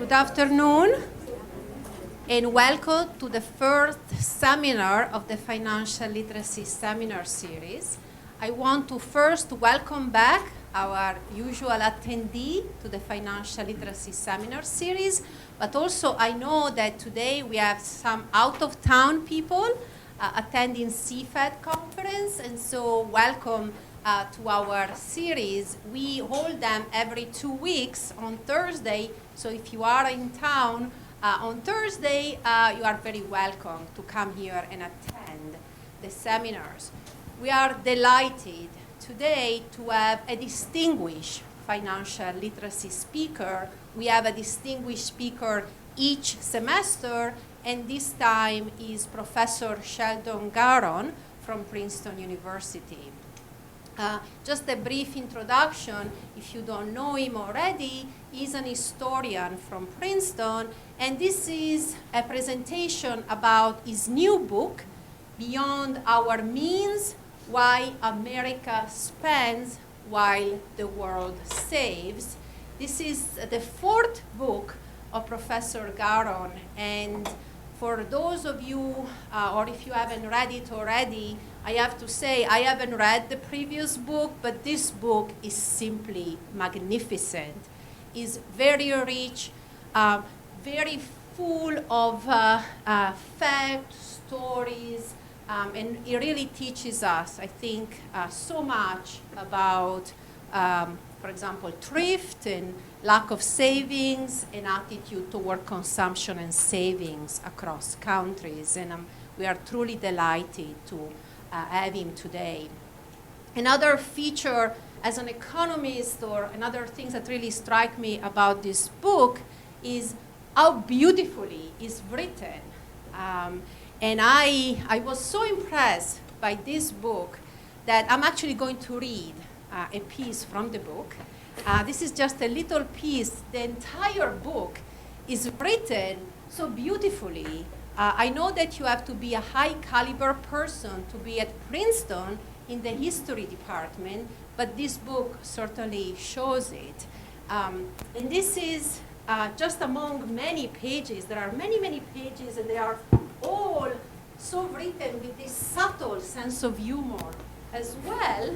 Good afternoon, and welcome to the first seminar of the Financial Literacy Seminar Series. I want to first welcome back our usual attendee to the Financial Literacy Seminar Series, but also I know that today we have some out-of-town people attending CFED conference, and so welcome to our series. We hold them every 2 weeks on Thursday, so if you are in town on Thursday, you are very welcome to come here and attend the seminars. We are delighted today to have a distinguished financial literacy speaker. We have a distinguished speaker each semester, and this time is Professor Sheldon Garon from Princeton University. Just a brief introduction, if you don't know him already, he's an historian from Princeton, and this is a presentation about his new book, Beyond Our Means, Why America Spends While the World Saves. This is the fourth book of Professor Garon, and for those of you, or if you haven't read it already, I have to say I haven't read the previous book, but this book is simply magnificent. It's very rich, very full of facts, stories, and it really teaches us, I think, so much about, for example, thrift and lack of savings and attitude toward consumption and savings across countries. And we are truly delighted to have him today. Another feature as an economist, or another thing that really strike me about this book, is how beautifully it's written. And I was so impressed by this book that I'm actually going to read a piece from the book. This is just a little piece. The entire book is written so beautifully. I know that you have to be a high caliber person to be at Princeton in the history department, but this book certainly shows it. And this is just among many pages. There are many, many pages, and they are all so written with this subtle sense of humor as well.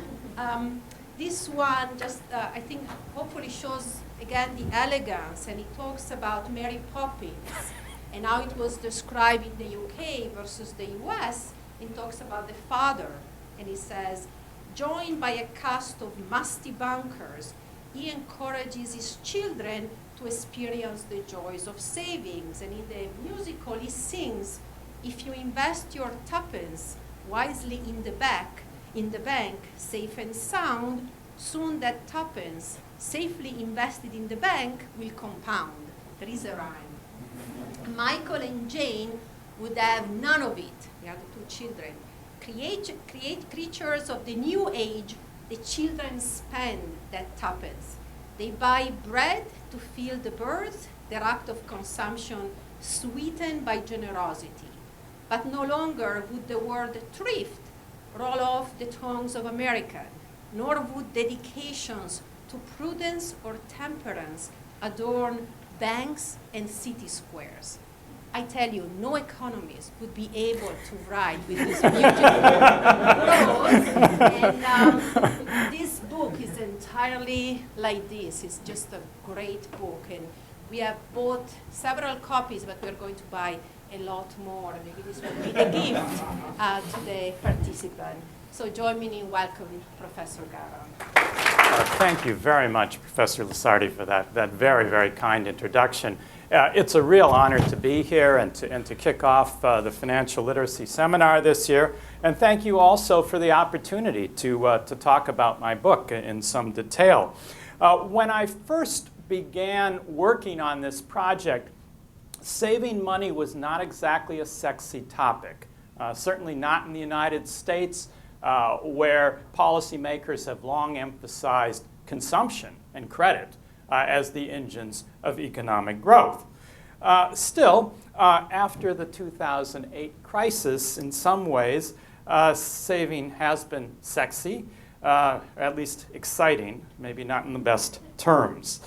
This one just, I think, hopefully shows, again, the elegance, and it talks about Mary Poppins and how it was described in the UK versus the US. It talks about the father, and he says, joined by a cast of musty bankers, he encourages his children to experience the joys of savings. And in the musical, he sings, if you invest your tuppence wisely in the bank, safe and sound, soon that tuppence, safely invested in the bank, will compound. There is a rhyme. Michael and Jane would have none of it. They are the two children. Create creatures of the new age, the children spend that tuppence. They buy bread to feed the birds, their act of consumption sweetened by generosity. But no longer would the word thrift roll off the tongues of Americans, nor would dedications to prudence or temperance adorn banks and city squares. I tell you, no economist would be able to write with this beautiful prose. And this book is entirely like this. It's just a great book. And we have bought several copies, but we're going to buy a lot more. Maybe this will be a gift to the participant. So join me in welcoming Professor Garon. Thank you very much, Professor Lusardi, for that very, very kind introduction. It's a real honor to be here and to kick off the Financial Literacy Seminar this year. And thank you also for the opportunity to talk about my book in some detail. When I first began working on this project, saving money was not exactly a sexy topic, certainly not in the United States, where policymakers have long emphasized consumption and credit as the engines of economic growth. Still, after the 2008 crisis, in some ways, saving has been sexy. at least exciting, maybe not in the best terms.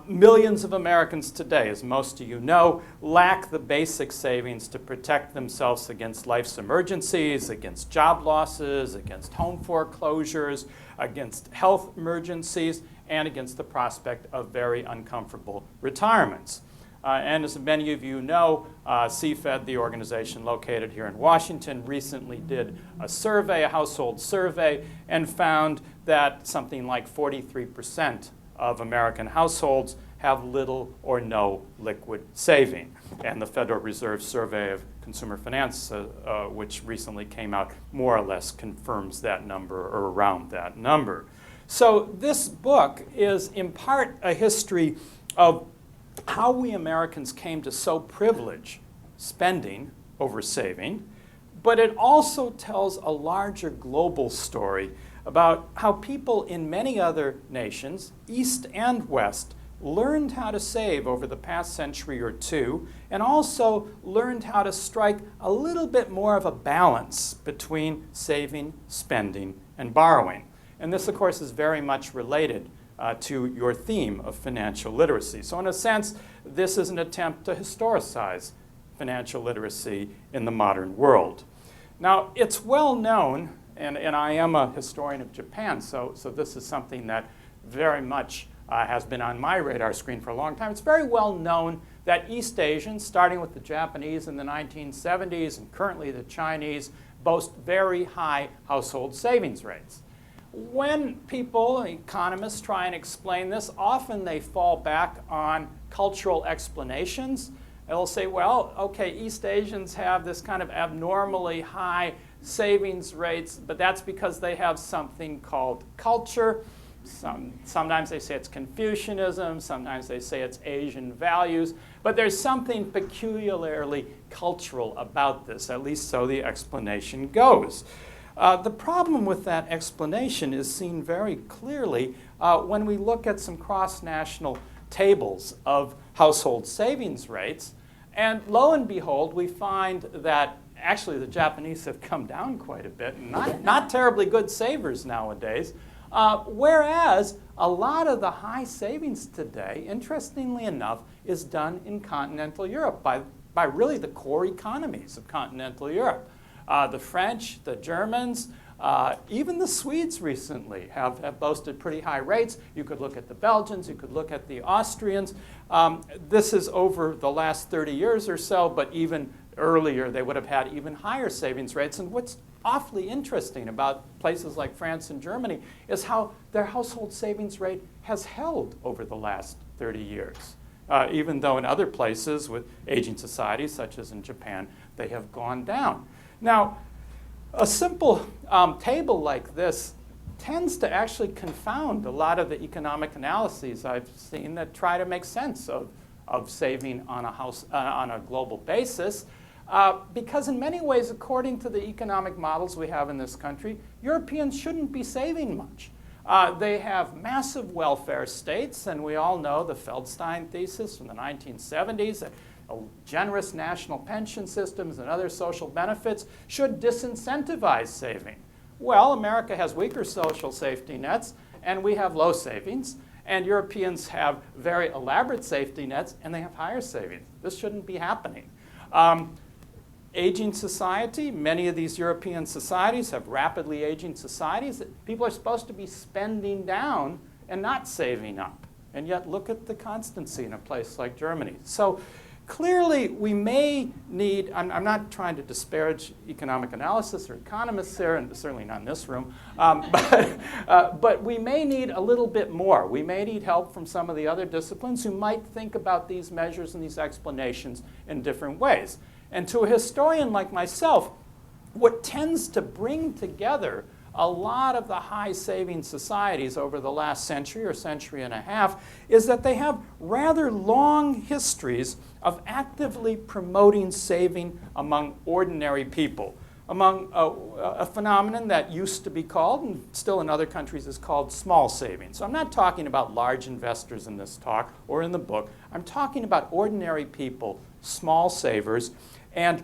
Millions of Americans today, as most of you know, lack the basic savings to protect themselves against life's emergencies, against job losses, against home foreclosures, against health emergencies, and against the prospect of very uncomfortable retirements. And as many of you know, CFED, the organization located here in Washington, recently did a survey, a household survey, and found that something like 43% of American households have little or no liquid saving. And the Federal Reserve Survey of Consumer Finance, which recently came out, more or less confirms that number or around that number. So this book is in part a history of how we Americans came to so privilege spending over saving, but it also tells a larger global story about how people in many other nations, East and West, learned how to save over the past century or two, and also learned how to strike a little bit more of a balance between saving, spending, and borrowing. And this, of course, is very much related to your theme of financial literacy. So in a sense, this is an attempt to historicize financial literacy in the modern world. Now, it's well known, and I am a historian of Japan, so this is something that very much has been on my radar screen for a long time. It's very well known that East Asians, starting with the Japanese in the 1970s and currently the Chinese, boast very high household savings rates. When people, economists, try and explain this, often they fall back on cultural explanations. They'll say, well, okay, East Asians have this kind of abnormally high savings rates, but that's because they have something called culture. Sometimes they say it's Confucianism, sometimes they say it's Asian values, but there's something peculiarly cultural about this, at least so the explanation goes. The problem with that explanation is seen very clearly when we look at some cross-national tables of household savings rates. And lo and behold, we find that actually the Japanese have come down quite a bit, and not terribly good savers nowadays. Whereas a lot of the high savings today, interestingly enough, is done in continental Europe by really the core economies of continental Europe. The French, the Germans, even the Swedes recently have boasted pretty high rates. You could look at the Belgians, you could look at the Austrians. This is over the last 30 years or so, but even earlier they would have had even higher savings rates. And what's awfully interesting about places like France and Germany is how their household savings rate has held over the last 30 years. Even though in other places with aging societies, such as in Japan, they have gone down. Now, a simple table like this tends to actually confound a lot of the economic analyses I've seen that try to make sense of saving on a global basis. Because in many ways, according to the economic models we have in this country, Europeans shouldn't be saving much. They have massive welfare states, and we all know the Feldstein thesis from the 1970s that generous national pension systems and other social benefits should disincentivize saving. Well, America has weaker social safety nets, and we have low savings. And Europeans have very elaborate safety nets, and they have higher savings. This shouldn't be happening. Aging society, many of these European societies have rapidly aging societies. People are supposed to be spending down and not saving up. And yet look at the constancy in a place like Germany. So clearly we may need, I'm not trying to disparage economic analysis or economists here, and certainly not in this room, but we may need a little bit more. We may need help from some of the other disciplines who might think about these measures and these explanations in different ways. And to a historian like myself, what tends to bring together a lot of the high saving societies over the last century or century and a half is that they have rather long histories of actively promoting saving among ordinary people, among a phenomenon that used to be called, and still in other countries is called, small savings. So I'm not talking about large investors in this talk or in the book. I'm talking about ordinary people, small savers. And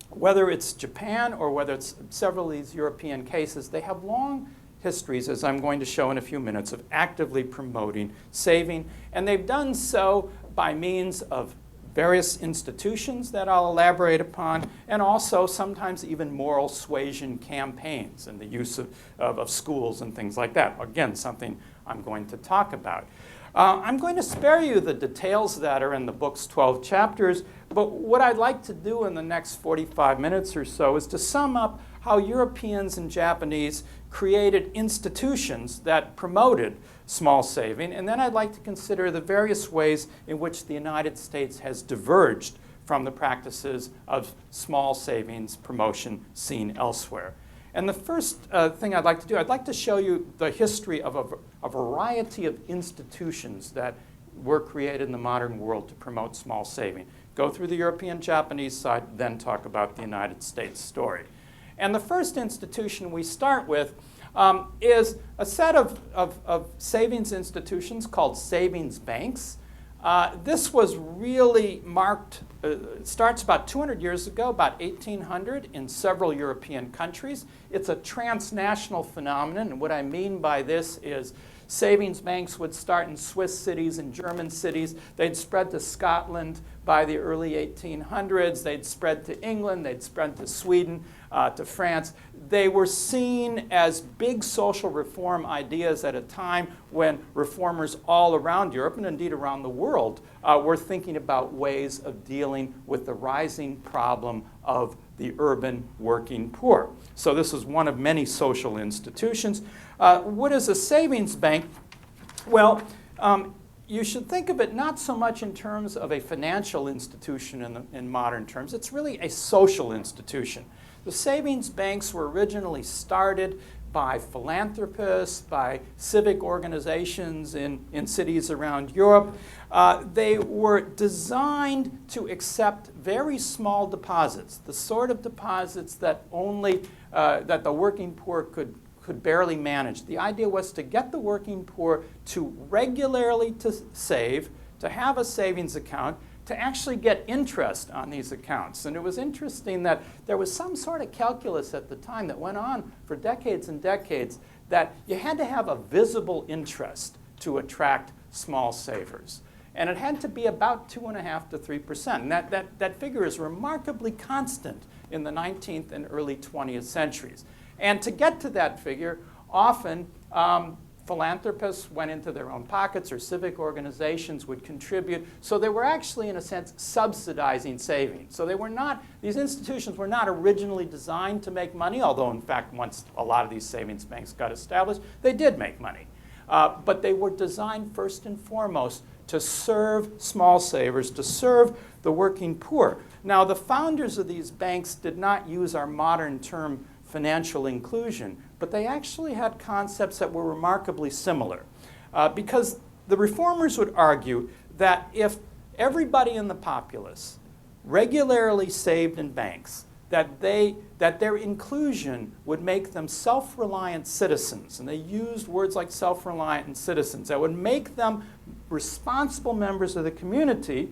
whether it's Japan or whether it's several of these European cases, they have long histories, as I'm going to show in a few minutes, of actively promoting saving. And they've done so by means of various institutions that I'll elaborate upon, and also sometimes even moral suasion campaigns and the use of schools and things like that. Again, something I'm going to talk about. I'm going to spare you the details that are in the book's 12 chapters, but what I'd like to do in the next 45 minutes or so is to sum up how Europeans and Japanese created institutions that promoted small saving, and then I'd like to consider the various ways in which the United States has diverged from the practices of small savings promotion seen elsewhere. And the first thing I'd like to do, I'd like to show you the history of a variety of institutions that were created in the modern world to promote small saving. Go through the European-Japanese side, then talk about the United States story. And the first institution we start with is a set of savings institutions called savings banks. This was really marked, it starts about 200 years ago, about 1800, in several European countries. It's a transnational phenomenon, and what I mean by this is savings banks would start in Swiss cities and German cities. They'd spread to Scotland by the early 1800s. They'd spread to England. They'd spread to Sweden, to France. They were seen as big social reform ideas at a time when reformers all around Europe, and indeed around the world, were thinking about ways of dealing with the rising problem of the urban working poor. So this is one of many social institutions. What is a savings bank? Well, you should think of it not so much in terms of a financial institution in modern terms. It's really a social institution. The savings banks were originally started by philanthropists, by civic organizations in cities around Europe. They were designed to accept very small deposits, the sort of deposits that only that the working poor could barely manage. The idea was to get the working poor to regularly to save, to have a savings account, to actually get interest on these accounts. And it was interesting that there was some sort of calculus at the time that went on for decades and decades that you had to have a visible interest to attract small savers. And it had to be about 2.5% to 3%. And that figure is remarkably constant in the 19th and early 20th centuries. And to get to that figure, often philanthropists went into their own pockets, or civic organizations would contribute. So they were actually, in a sense, subsidizing savings. So these institutions were not originally designed to make money, although in fact once a lot of these savings banks got established, they did make money. But they were designed first and foremost to serve small savers, to serve the working poor. Now, the founders of these banks did not use our modern term financial inclusion, but they actually had concepts that were remarkably similar. Because the reformers would argue that if everybody in the populace regularly saved in banks, that their inclusion would make them self-reliant citizens. And they used words like self-reliant and citizens. That would make them responsible members of the community.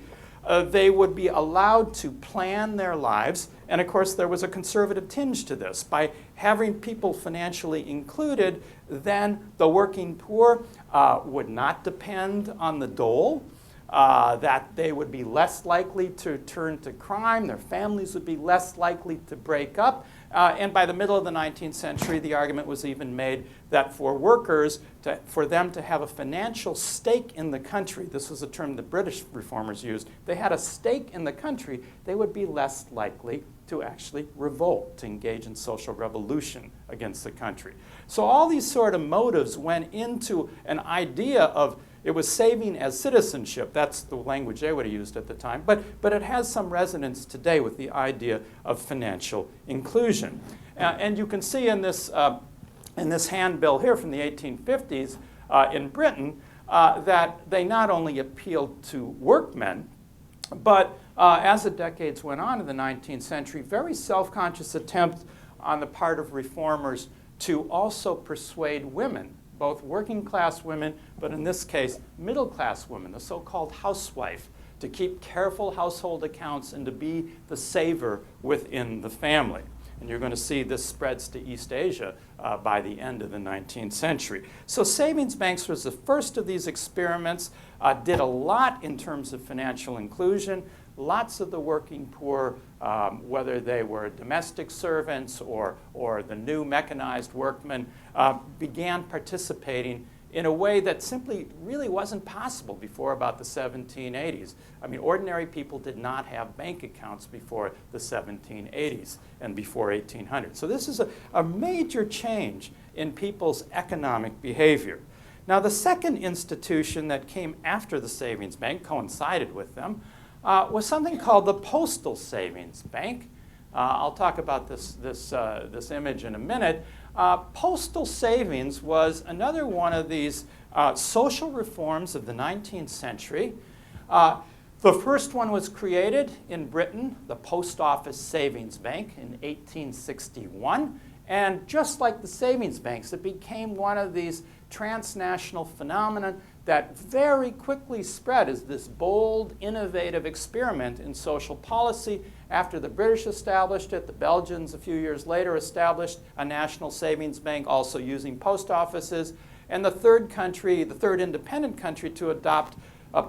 They would be allowed to plan their lives. And of course, there was a conservative tinge to this. By having people financially included, then the working poor would not depend on the dole, that they would be less likely to turn to crime, their families would be less likely to break up. And by the middle of the 19th century, the argument was even made that for workers, for them to have a financial stake in the country, this was a term the British reformers used, they had a stake in the country, they would be less likely to actually revolt, to engage in social revolution against the country. So all these sort of motives went into an idea of it was saving as citizenship. That's the language they would have used at the time. But it has some resonance today with the idea of financial inclusion. And you can see in this handbill here from the 1850s in Britain that they not only appealed to workmen, but as the decades went on in the 19th century, very self-conscious attempt on the part of reformers to also persuade women, both working class women, but in this case, middle class women, the so-called housewife, to keep careful household accounts and to be the saver within the family. And you're going to see this spreads to East Asia by the end of the 19th century. So savings banks was the first of these experiments, did a lot in terms of financial inclusion. Lots of the working poor, whether they were domestic servants or the new mechanized workmen, began participating in a way that simply really wasn't possible before about the 1780s. I mean, ordinary people did not have bank accounts before the 1780s and before 1800. So this is a major change in people's economic behavior. Now, the second institution that came after the savings bank, coincided with them, was something called the Postal Savings Bank. I'll talk about this image in a minute. Postal savings was another one of these social reforms of the 19th century. The first one was created in Britain, the Post Office Savings Bank, in 1861. And just like the savings banks, it became one of these transnational phenomena that very quickly spread as this bold, innovative experiment in social policy. After the British established it, the Belgians a few years later established a national savings bank, also using post offices. And the third country, the third independent country to adopt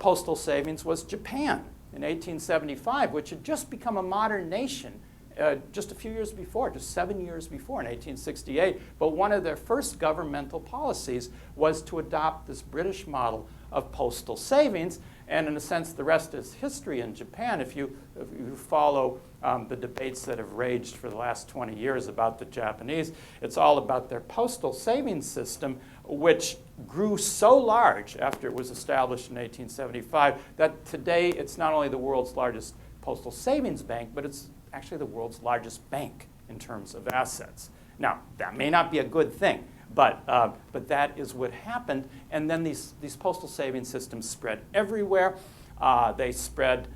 postal savings was Japan in 1875, which had just become a modern nation just a few years before, just 7 years before, in 1868. But one of their first governmental policies was to adopt this British model of postal savings. And in a sense, the rest is history in Japan. If you follow the debates that have raged for the last 20 years about the Japanese, it's all about their postal savings system, which grew so large after it was established in 1875 that today it's not only the world's largest postal savings bank, but it's actually the world's largest bank in terms of assets. Now, that may not be a good thing, but that is what happened. And then these postal savings systems spread everywhere. They spread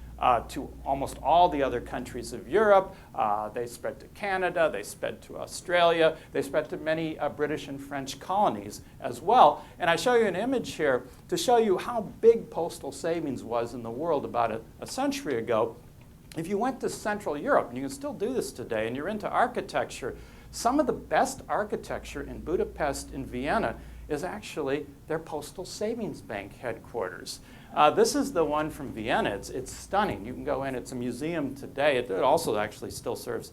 to almost all the other countries of Europe. They spread to Canada. They spread to Australia. They spread to many British and French colonies as well. And I show you an image here to show you how big postal savings was in the world about a century ago. If you went to Central Europe, and you can still do this today, and you're into architecture, some of the best architecture in Budapest and Vienna is actually their postal savings bank headquarters. This is the one from Vienna. It's stunning. You can go in. It's a museum today. It also actually still serves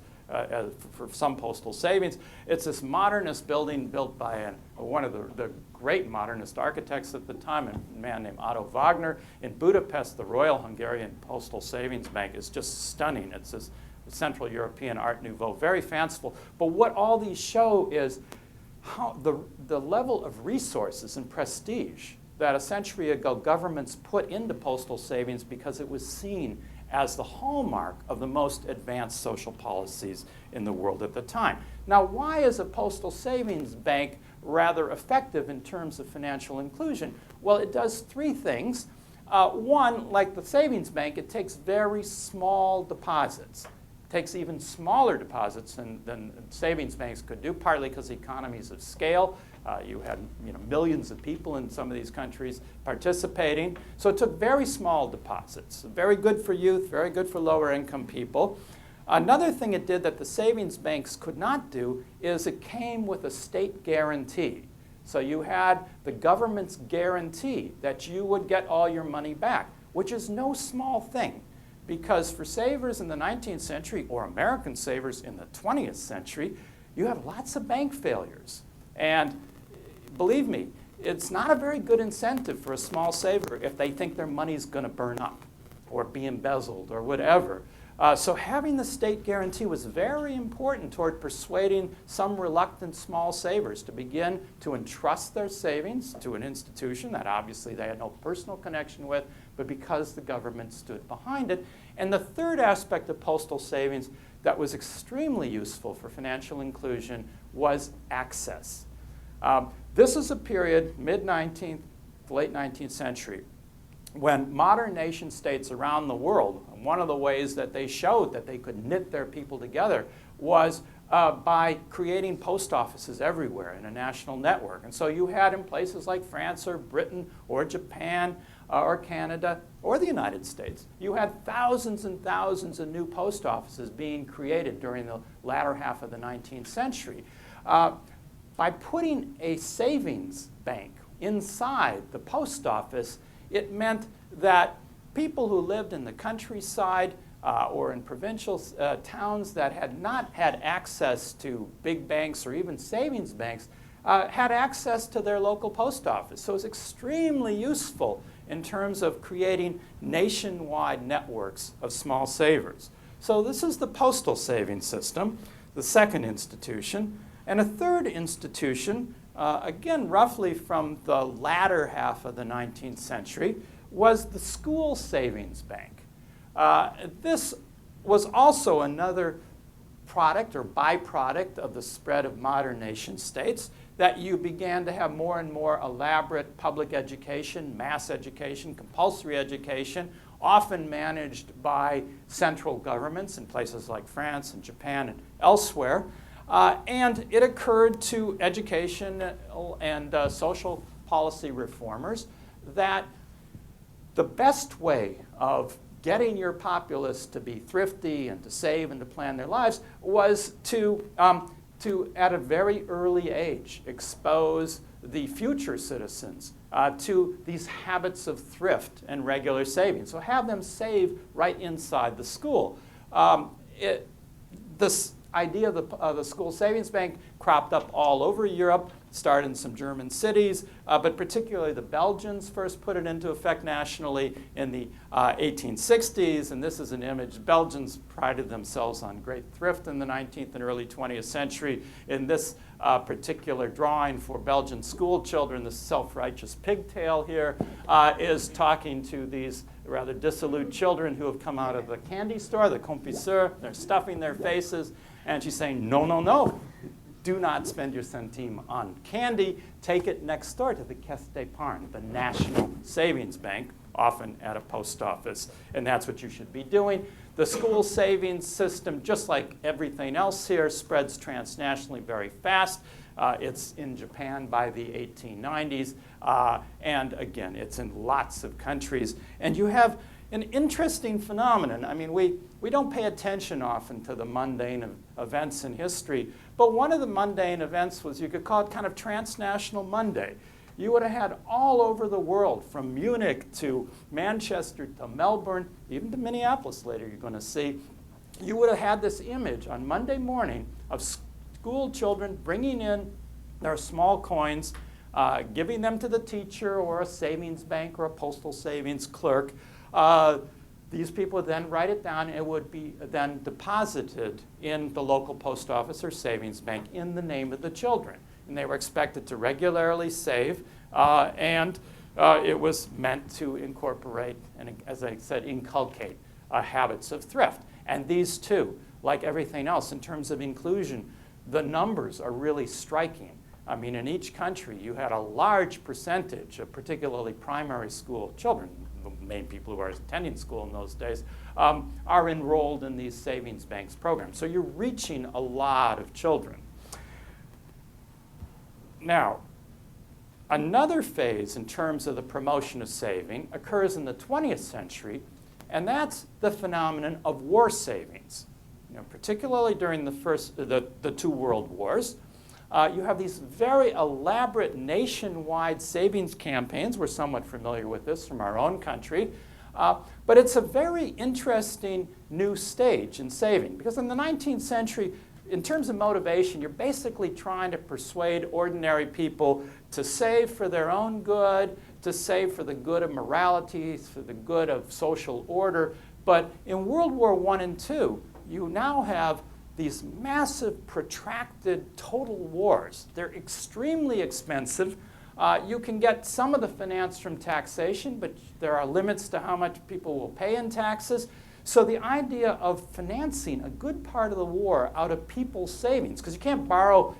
for some postal savings. It's this modernist building built by one of the great modernist architects at the time, a man named Otto Wagner. In Budapest, the Royal Hungarian Postal Savings Bank is just stunning. It's this Central European Art Nouveau, very fanciful. But what all these show is how the level of resources and prestige that a century ago governments put into postal savings because it was seen as the hallmark of the most advanced social policies in the world at the time. Now, why is a postal savings bank rather effective in terms of financial inclusion? Well, it does three things. One, like the savings bank, it takes very small deposits. It takes even smaller deposits than savings banks could do, partly because economies of scale. You had millions of people in some of these countries participating. So it took very small deposits. Very good for youth, very good for lower income people. Another thing it did that the savings banks could not do is it came with a state guarantee. So you had the government's guarantee that you would get all your money back, which is no small thing. Because for savers in the 19th century, or American savers in the 20th century, you have lots of bank failures. And believe me, it's not a very good incentive for a small saver if they think their money's going to burn up or be embezzled or whatever. So having the state guarantee was very important toward persuading some reluctant small savers to begin to entrust their savings to an institution that obviously they had no personal connection with, but because the government stood behind it. And the third aspect of postal savings that was extremely useful for financial inclusion was access. This is a period, mid-19th, late 19th century, when modern nation states around the world, one of the ways that they showed that they could knit their people together was by creating post offices everywhere in a national network. And so you had in places like France or Britain or Japan, or Canada or the United States. You had thousands and thousands of new post offices being created during the latter half of the 19th century. By putting a savings bank inside the post office, it meant that people who lived in the countryside or in provincial towns that had not had access to big banks or even savings banks had access to their local post office. So it was extremely useful in terms of creating nationwide networks of small savers. So this is the postal savings system, the second institution. And a third institution, again roughly from the latter half of the 19th century, was the school savings bank. This was also another product or byproduct of the spread of modern nation states, that you began to have more and more elaborate public education, mass education, compulsory education, often managed by central governments in places like France and Japan and elsewhere. And it occurred to education and social policy reformers that the best way of getting your populace to be thrifty and to save and to plan their lives was to at a very early age, expose the future citizens to these habits of thrift and regular saving. So have them save right inside the school. This idea of the school savings bank cropped up all over Europe, started in some German cities, but particularly the Belgians first put it into effect nationally in the 1860s. And this is an image. Belgians prided themselves on great thrift in the 19th and early 20th century. In this particular drawing for Belgian school children, the self-righteous pigtail here is talking to these rather dissolute children who have come out of the candy store, the confiseur. They're stuffing their faces. And she's saying, no, no, no. Do not spend your centime on candy. Take it next door to the Caisse d'Épargne, the National Savings Bank, often at a post office. And that's what you should be doing. The school savings system, just like everything else here, spreads transnationally very fast. It's in Japan by the 1890s. And again, it's in lots of countries. And you have an interesting phenomenon. I mean, we don't pay attention often to the mundane events in history, but one of the mundane events was, you could call it kind of transnational Monday. You would have had all over the world, from Munich to Manchester to Melbourne, even to Minneapolis later you're going to see, you would have had this image on Monday morning of school children bringing in their small coins, giving them to the teacher or a savings bank or a postal savings clerk. These people would then write it down. It would be then deposited in the local post office or savings bank in the name of the children. And they were expected to regularly save, and it was meant to incorporate and, as I said, inculcate habits of thrift. And these two, like everything else in terms of inclusion, the numbers are really striking. I mean, in each country, you had a large percentage of particularly primary school children, the main people who are attending school in those days, are enrolled in these savings banks programs. So you're reaching a lot of children. Now, another phase in terms of the promotion of saving occurs in the 20th century, and that's the phenomenon of war savings. You know, particularly during the two world wars. You have these very elaborate nationwide savings campaigns. We're somewhat familiar with this from our own country. But it's a very interesting new stage in saving, because in the 19th century, in terms of motivation, you're basically trying to persuade ordinary people to save for their own good, to save for the good of morality, for the good of social order. But in World War I and II, you now have these massive, protracted, total wars. They're extremely expensive. You can get some of the finance from taxation, but there are limits to how much people will pay in taxes. So the idea of financing a good part of the war out of people's savings, because you can't borrow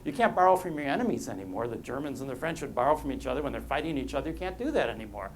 from your enemies anymore. The Germans and the French would borrow from each other when they're fighting each other. You can't do that anymore.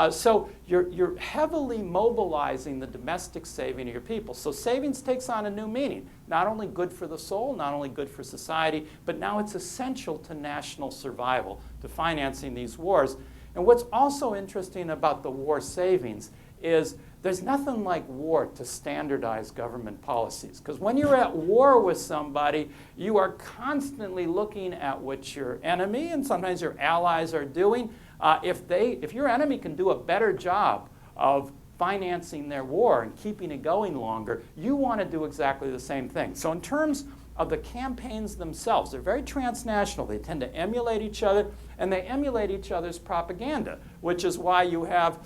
So you're heavily mobilizing the domestic saving of your people. So savings takes on a new meaning. Not only good for the soul, not only good for society, but now it's essential to national survival, to financing these wars. And what's also interesting about the war savings is there's nothing like war to standardize government policies. Because when you're at war with somebody, you are constantly looking at what your enemy and sometimes your allies are doing. If your enemy can do a better job of financing their war and keeping it going longer, you want to do exactly the same thing. So in terms of the campaigns themselves, they're very transnational. They tend to emulate each other, and they emulate each other's propaganda, which is why you have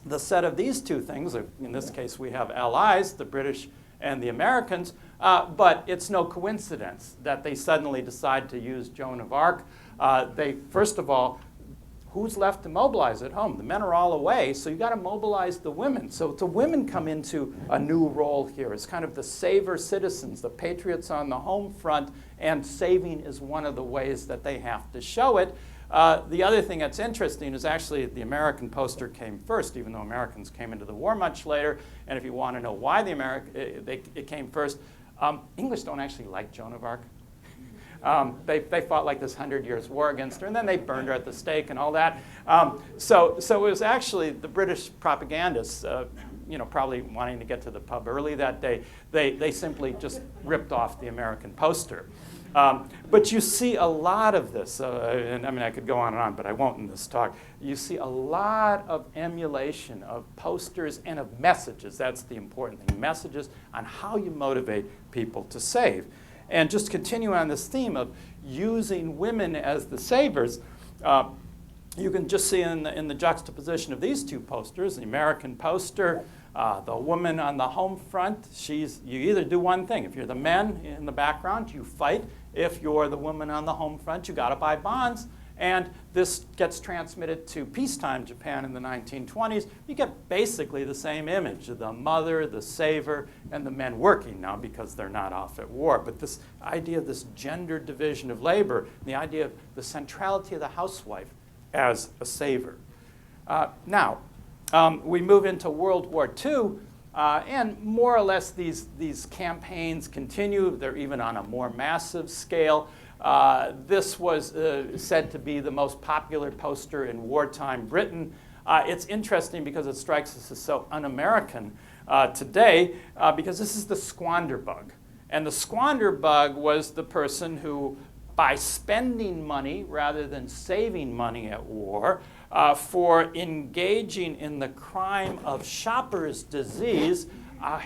the set of these two things. In this case, we have allies, the British and the Americans, but it's no coincidence that they suddenly decide to use Joan of Arc. First of all, who's left to mobilize at home? The men are all away, so you've got to mobilize the women. So the women come into a new role here as kind of the saver citizens, the patriots on the home front, and saving is one of the ways that they have to show it. The other thing that's interesting is actually the American poster came first, even though Americans came into the war much later. And if you want to know why it came first, English don't actually like Joan of Arc. They fought like this 100 Years' War against her, and then they burned her at the stake and all that. So it was actually the British propagandists, probably wanting to get to the pub early that day, they simply just ripped off the American poster. But you see a lot of this, and I mean I could go on, but I won't in this talk. You see a lot of emulation of posters and of messages. That's the important thing, messages on how you motivate people to save. And just continue on this theme of using women as the savers, you can just see in the juxtaposition of these two posters, the American poster, the woman on the home front, you either do one thing. If you're the men in the background, you fight. If you're the woman on the home front, you got to buy bonds. And this gets transmitted to peacetime Japan in the 1920s. You get basically the same image, the mother, the saver, and the men working now because they're not off at war. But this idea of this gender division of labor, the idea of the centrality of the housewife as a saver. Now, we move into World War II, and more or less these campaigns continue. They're even on a more massive scale. This was said to be the most popular poster in wartime Britain. It's interesting because it strikes us as so un-American today because this is the squander bug. And the squander bug was the person who, by spending money rather than saving money at war, for engaging in the crime of shopper's disease,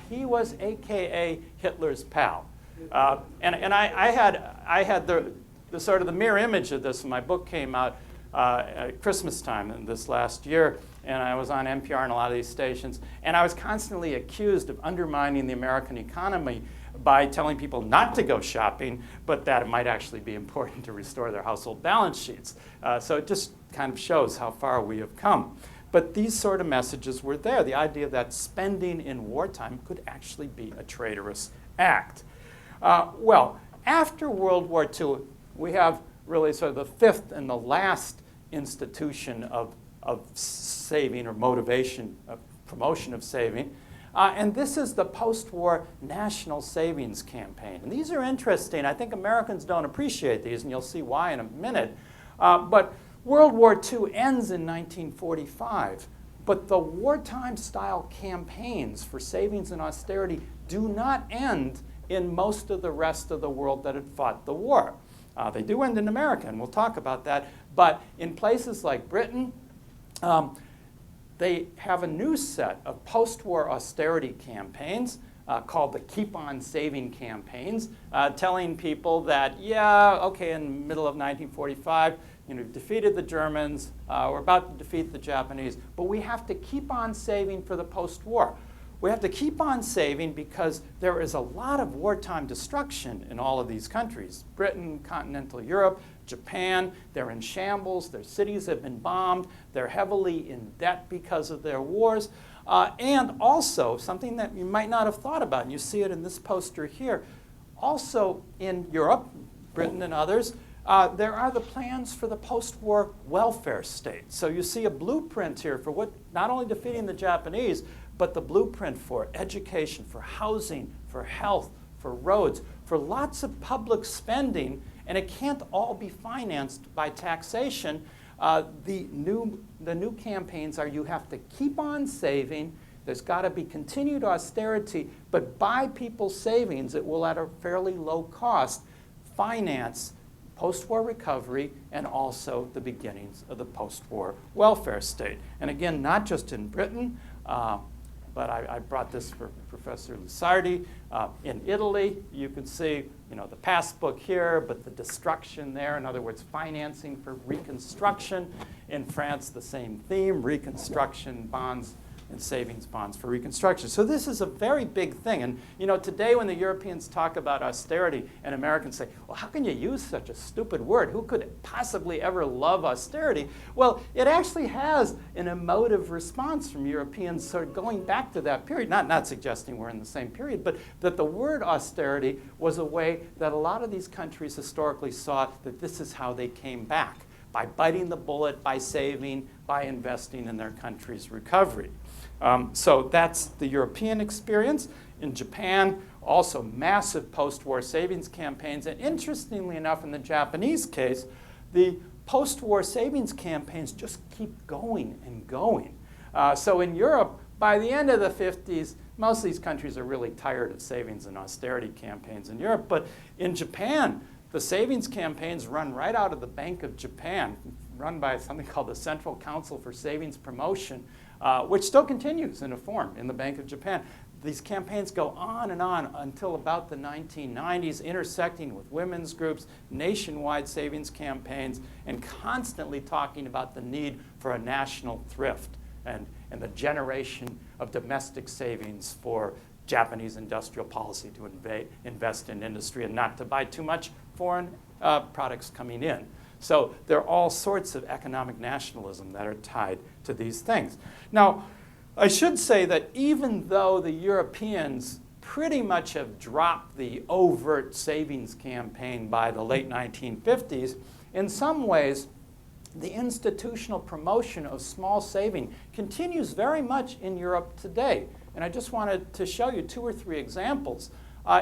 he was AKA Hitler's pal. And I had the sort of the mirror image of this when my book came out at Christmas time this last year, and I was on NPR and a lot of these stations, and I was constantly accused of undermining the American economy by telling people not to go shopping, but that it might actually be important to restore their household balance sheets. So it just kind of shows how far we have come. But these sort of messages were there, the idea that spending in wartime could actually be a traitorous act. Well, after World War II, we have really sort of the fifth and the last institution of saving or motivation, promotion of saving. And this is the post-war National Savings Campaign. And these are interesting. I think Americans don't appreciate these, and you'll see why in a minute. But World War II ends in 1945. But the wartime-style campaigns for savings and austerity do not end in most of the rest of the world that had fought the war. They do end in America, and we'll talk about that. But in places like Britain, they have a new set of post-war austerity campaigns called the Keep On Saving campaigns, telling people that, yeah, okay, in the middle of 1945, we've defeated the Germans, we're about to defeat the Japanese, but we have to keep on saving for the post-war. We have to keep on saving because there is a lot of wartime destruction in all of these countries. Britain, continental Europe, Japan, they're in shambles, their cities have been bombed, they're heavily in debt because of their wars. And also, something that you might not have thought about, and you see it in this poster here, also in Europe, Britain and others, there are the plans for the post-war welfare state. So you see a blueprint here for what, not only defeating the Japanese, but the blueprint for education, for housing, for health, for roads, for lots of public spending, and it can't all be financed by taxation. The new campaigns are you have to keep on saving. There's got to be continued austerity, but by people's savings, it will, at a fairly low cost, finance post-war recovery and also the beginnings of the post-war welfare state. And again, not just in Britain, but I brought this for Professor Lusardi. In Italy, you can see the passbook here, but the destruction there. In other words, financing for reconstruction. In France, the same theme, reconstruction bonds and savings bonds for reconstruction. So this is a very big thing. And today when the Europeans talk about austerity and Americans say, well, how can you use such a stupid word? Who could possibly ever love austerity? Well, it actually has an emotive response from Europeans sort of going back to that period. Not suggesting we're in the same period, but that the word austerity was a way that a lot of these countries historically saw that this is how they came back, by biting the bullet, by saving, by investing in their country's recovery. So that's the European experience. In Japan, also massive post-war savings campaigns. And interestingly enough, in the Japanese case, the post-war savings campaigns just keep going and going. So in Europe, by the end of the 50s, most of these countries are really tired of savings and austerity campaigns in Europe. But in Japan, the savings campaigns run right out of the Bank of Japan, run by something called the Central Council for Savings Promotion, which still continues in a form in the Bank of Japan. These campaigns go on until about the 1990s, intersecting with women's groups, nationwide savings campaigns, and constantly talking about the need for a national thrift and the generation of domestic savings for Japanese industrial policy to invest in industry and not to buy too much foreign products coming in. So there are all sorts of economic nationalism that are tied to these things. Now, I should say that even though the Europeans pretty much have dropped the overt savings campaign by the late 1950s, in some ways, the institutional promotion of small saving continues very much in Europe today. And I just wanted to show you 2 or 3 examples.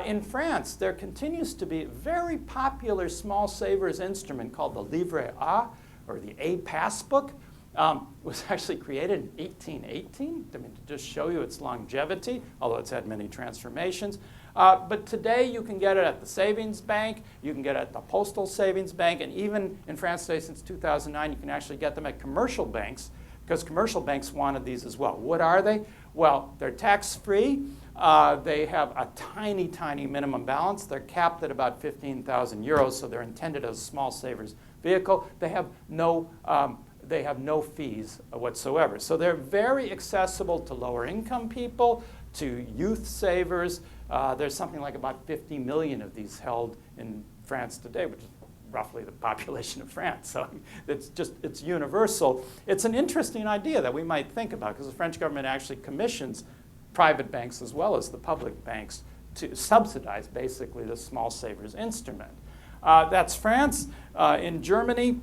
In France, there continues to be a very popular small savers instrument called the Livret A, or the A Passbook. It was actually created in 1818, to just show you its longevity, although it's had many transformations. But today you can get it at the savings bank, you can get it at the Postal Savings Bank, and even in France today since 2009, you can actually get them at commercial banks, because commercial banks wanted these as well. What are they? Well, they're tax-free. They have a tiny, tiny minimum balance. They're capped at about 15,000 euros, so they're intended as a small savers vehicle. They have no fees whatsoever. So they're very accessible to lower income people, to youth savers. There's something like about 50 million of these held in France today, which is roughly the population of France. So it's universal. It's an interesting idea that we might think about, because the French government actually commissions private banks as well as the public banks to subsidize basically the small savers instrument. That's France. In Germany,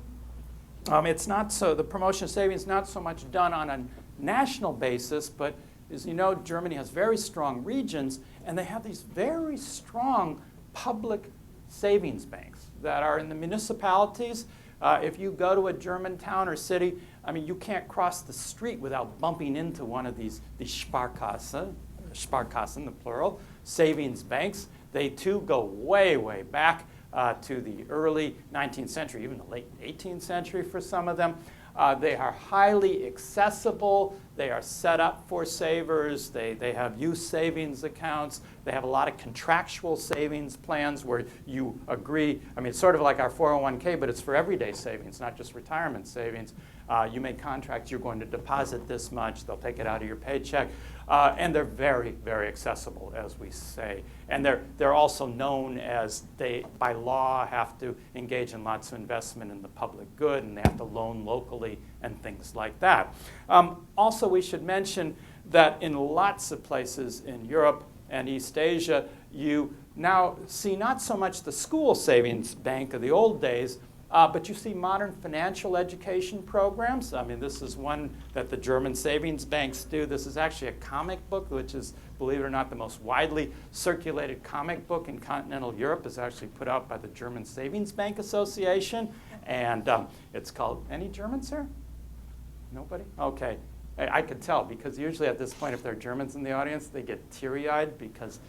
it's not so, the promotion of savings is not so much done on a national basis, but as you know, Germany has very strong regions, and they have these very strong public savings banks that are in the municipalities. If you go to a German town or city, I mean, you can't cross the street without bumping into one of these Sparkassen, the plural, savings banks. They too go way, way back to the early 19th century, even the late 18th century for some of them. They are highly accessible. They are set up for savers. They have youth savings accounts. They have a lot of contractual savings plans where you agree. I mean, it's sort of like our 401k, but it's for everyday savings, not just retirement savings. You make contracts, you're going to deposit this much. They'll take it out of your paycheck. And they're very, very accessible, as we say. And they're also known as, they, by law, have to engage in lots of investment in the public good, and they have to loan locally and things like that. Also, we should mention that in lots of places in Europe and East Asia, you now see not so much the school savings bank of the old days, but you see modern financial education programs. I mean, this is one that the German savings banks do. This is actually a comic book, which is, believe it or not, the most widely circulated comic book in continental Europe. Is actually put out by the German Savings Bank Association. And it's called, any Germans, sir? Nobody? Okay. I could tell, because usually at this point, if there are Germans in the audience, they get teary-eyed because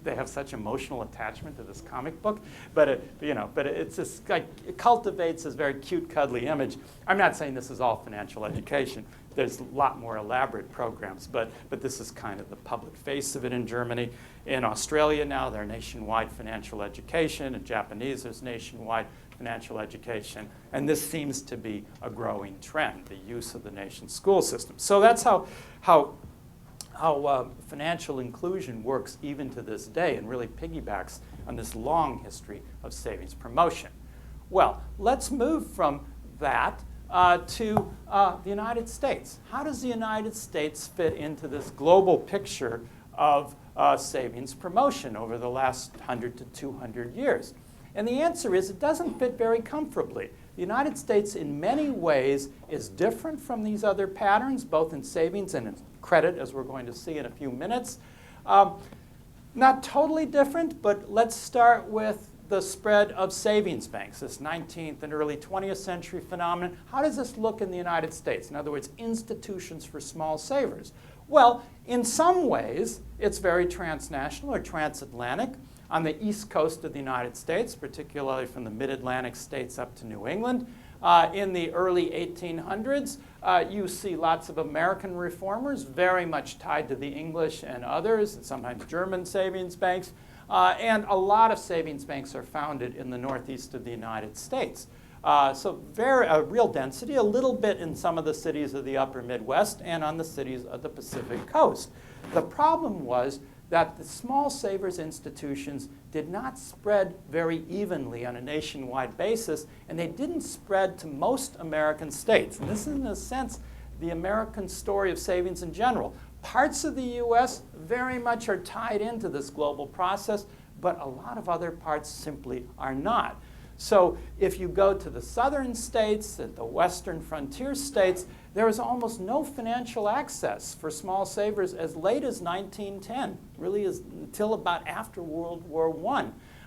they have such emotional attachment to this comic book. But it's just like, it cultivates this very cute, cuddly image. I'm not saying this is all financial education. There's a lot more elaborate programs, but this is kind of the public face of it in Germany. In Australia now, they're nationwide financial education. In Japanese, there's nationwide financial education. And this seems to be a growing trend, the use of the nation's school system. So that's how financial inclusion works even to this day, and really piggybacks on this long history of savings promotion. Well, let's move from that to the United States. How does the United States fit into this global picture of savings promotion over the last 100 to 200 years? And the answer is it doesn't fit very comfortably. The United States in many ways is different from these other patterns, both in savings and in credit, as we're going to see in a few minutes. Not totally different, but let's start with the spread of savings banks, this 19th and early 20th century phenomenon. How does this look in the United States? In other words, institutions for small savers. Well, in some ways, it's very transnational or transatlantic. On the east coast of the United States, particularly from the mid-Atlantic states up to New England, in the early 1800s, you see lots of American reformers very much tied to the English and others, and sometimes German savings banks. And a lot of savings banks are founded in the northeast of the United States. So a real density, a little bit in some of the cities of the upper Midwest and on the cities of the Pacific coast. The problem was that the small savers institutions did not spread very evenly on a nationwide basis, and they didn't spread to most American states. And this is, in a sense, the American story of savings in general. Parts of the U.S. very much are tied into this global process, but a lot of other parts simply are not. So if you go to the southern states, the western frontier states, there was almost no financial access for small savers as late as 1910, really is until about after World War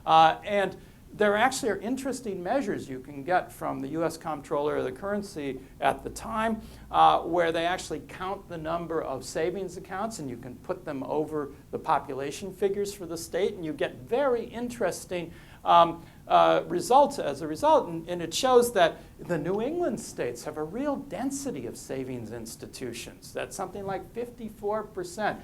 I. And there actually are interesting measures you can get from the U.S. Comptroller of the Currency at the time, where they actually count the number of savings accounts, and you can put them over the population figures for the state, and you get very interesting results as a result. And it shows that the New England states have a real density of savings institutions. That's something like 54%.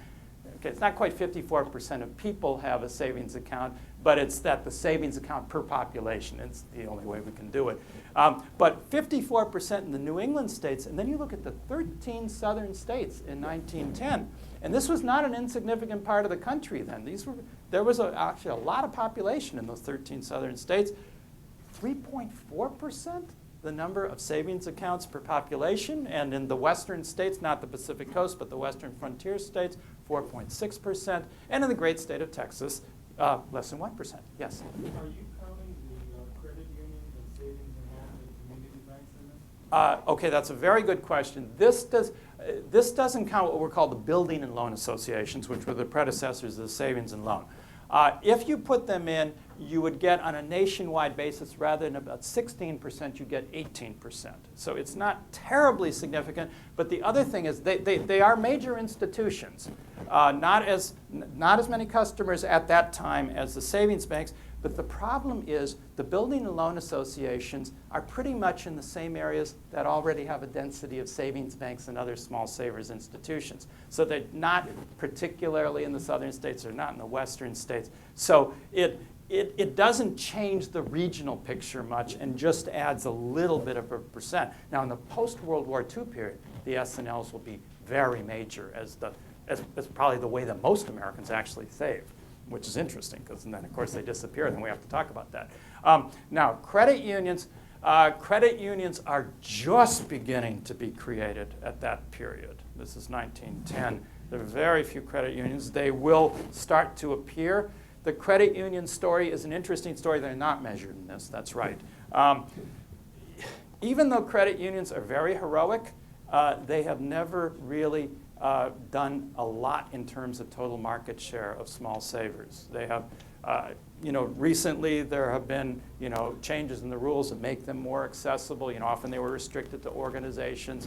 Okay, it's not quite 54% of people have a savings account, but it's that the savings account per population. It's the only way we can do it. But 54% in the New England states, and then you look at the 13 southern states in 1910. And this was not an insignificant part of the country then. There was actually a lot of population in those 13 southern states. 3.4%? The number of savings accounts per population, and in the western states, not the Pacific Coast, but the western frontier states, 4.6%, and in the great state of Texas, less than 1%. Yes? Are you counting the credit unions and savings and loans and community banks in this? Okay, that's a very good question. This doesn't count what were called the building and loan associations, which were the predecessors of the savings and loan. If you put them in, you would get on a nationwide basis, rather than about 16%, you get 18%. So it's not terribly significant, but the other thing is they are major institutions. Not as many customers at that time as the savings banks, but the problem is the building and loan associations are pretty much in the same areas that already have a density of savings banks and other small savers institutions. So they're not particularly in the southern states, they're not in the western states. So it doesn't change the regional picture much and just adds a little bit of a percent. Now in the post-World War II period, the S&Ls will be very major as probably the way that most Americans actually save, which is interesting because then of course they disappear and then we have to talk about that. Now credit unions are just beginning to be created at that period. This is 1910. There are very few credit unions. They will start to appear. The credit union story is an interesting story. They're not measured in this, that's right. Even though credit unions are very heroic, they have never really done a lot in terms of total market share of small savers. They have, Recently there have been, changes in the rules that make them more accessible. Often they were restricted to organizations.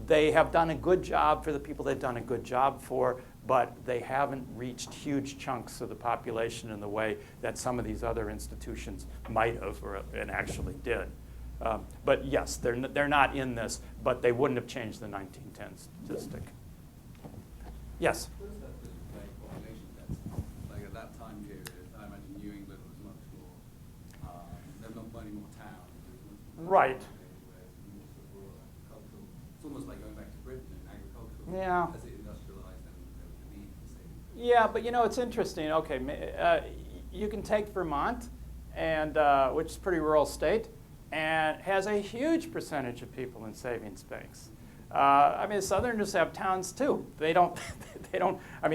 They have done a good job for the people they've done a good job for, but they haven't reached huge chunks of the population in the way that some of these other institutions might have and actually did. But yes, they're not in this, but they wouldn't have changed the 1910 statistic. Yes? What is that like population that's like at that time period? I imagine New England was much more. There's not many more towns. Right. It's almost like going back to Britain and agricultural. Yeah. As it industrialized and there was the need for savings. Yeah, but it's interesting. Okay, you can take Vermont, and which is a pretty rural state, and has a huge percentage of people in savings banks. Southerners have towns too. They don't,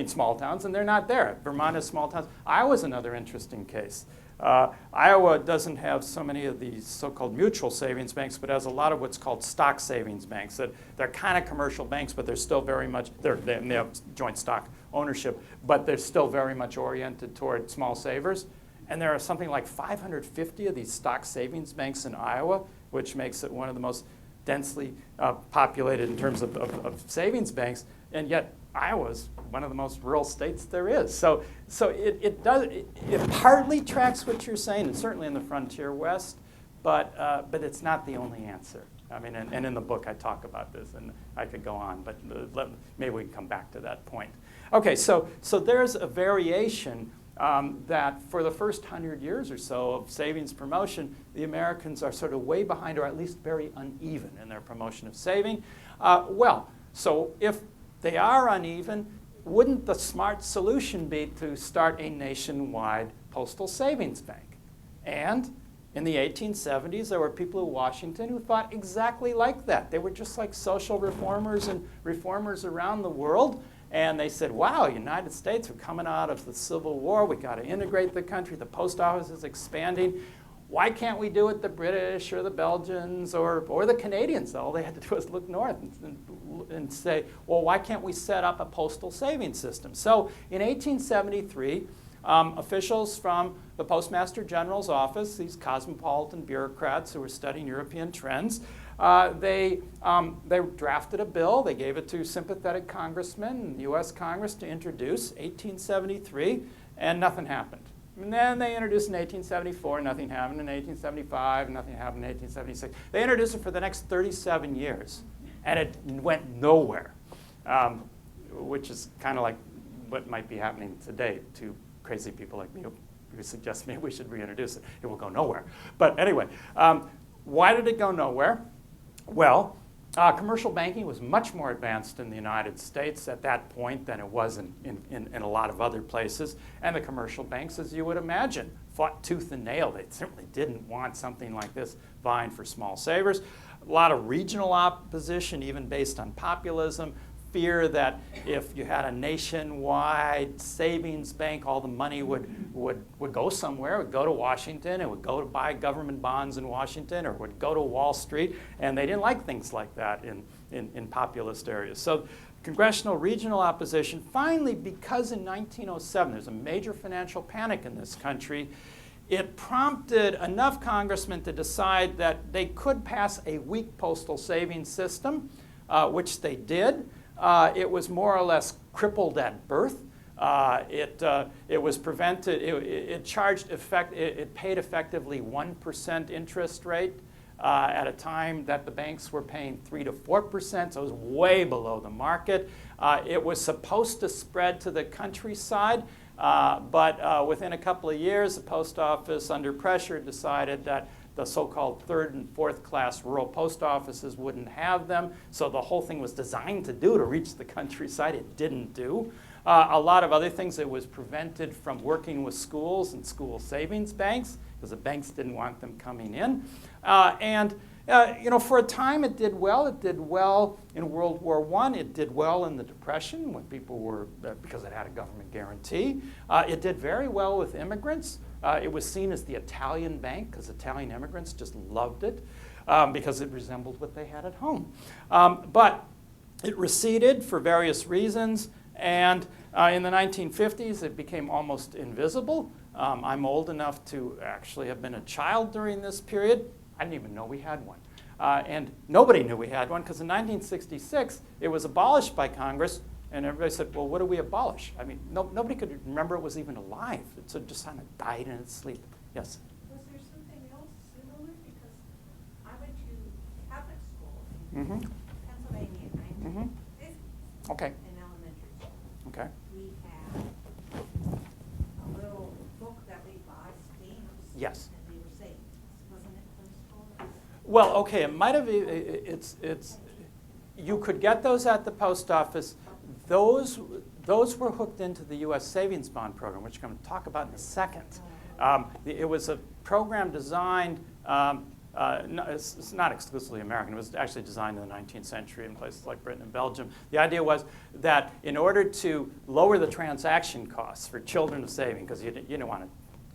small towns, and they're not there. Vermont has small towns. Iowa's another interesting case. Iowa doesn't have so many of these so-called mutual savings banks, but has a lot of what's called stock savings banks. They're kind of commercial banks, but they're still very much, they have joint stock ownership, but they're still very much oriented toward small savers. And there are something like 550 of these stock savings banks in Iowa, which makes it one of the most densely populated in terms of savings banks, and yet Iowa's one of the most rural states there is. So it partly tracks what you're saying, and certainly in the frontier West, but it's not the only answer. And in the book I talk about this, and I could go on, but maybe we can come back to that point. Okay, so there's a variation that for the first 100 years or so of savings promotion, the Americans are sort of way behind, or at least very uneven in their promotion of saving. So if they are uneven, wouldn't the smart solution be to start a nationwide postal savings bank? And in the 1870s, there were people in Washington who thought exactly like that. They were just like social reformers and reformers around the world. And they said, wow, United States, we're coming out of the Civil War. We've got to integrate the country. The post office is expanding. Why can't we do it the British or the Belgians or the Canadians? All they had to do was look north and say, well, why can't we set up a postal savings system? So in 1873, officials from the Postmaster General's office, these cosmopolitan bureaucrats who were studying European trends, they drafted a bill. They gave it to sympathetic congressmen in the U.S. Congress to introduce 1873, and nothing happened. And then they introduced in 1874, nothing happened. In 1875, nothing happened. In 1876, they introduced it for the next 37 years, and it went nowhere, which is kind of like what might be happening today to crazy people like me who suggest maybe we should reintroduce it. It will go nowhere. But anyway, why did it go nowhere? Well, commercial banking was much more advanced in the United States at that point than it was in a lot of other places. And the commercial banks, as you would imagine, fought tooth and nail. They certainly didn't want something like this vying for small savers. A lot of regional opposition, even based on populism. Fear that if you had a nationwide savings bank, all the money would go somewhere. It would go to Washington. It would go to buy government bonds in Washington, or it would go to Wall Street. And they didn't like things like that in populist areas. So congressional regional opposition, finally, because in 1907 there's a major financial panic in this country, it prompted enough congressmen to decide that they could pass a weak postal savings system, which they did. It was more or less crippled at birth. It was prevented. It paid effectively 1% interest rate at a time that the banks were paying 3 to 4%. So it was way below the market. It was supposed to spread to the countryside, but within a couple of years, the post office, under pressure, decided that the so-called third and fourth class rural post offices wouldn't have them. So the whole thing was designed to reach the countryside. It didn't do. A lot of other things. It was prevented from working with schools and school savings banks because the banks didn't want them coming in. For a time it did well. It did well in World War I. It did well in the Depression when people were, because it had a government guarantee. It did very well with immigrants. It was seen as the Italian bank because Italian immigrants just loved it because it resembled what they had at home. But it receded for various reasons, and in the 1950s it became almost invisible. I'm old enough to actually have been a child during this period. I didn't even know we had one. And nobody knew we had one because in 1966, it was abolished by Congress. And everybody said, well, what do we abolish? I mean, nobody could remember it was even alive. It just kind of died in its sleep. Yes? Was there something else similar? Because I went to Catholic school in Mm-hmm. Pennsylvania in 1950 Okay. in elementary school. Okay. We had a little book that we buy, stamps. Yes. And they were savings. Wasn't it postal? Well, okay, it might have, you could get those at the post office. Those were hooked into the U.S. Savings Bond Program, which I'm going to talk about in a second. It was a program designed, it's not exclusively American, it was actually designed in the 19th century in places like Britain and Belgium. The idea was that in order to lower the transaction costs for children of saving, because you don't want a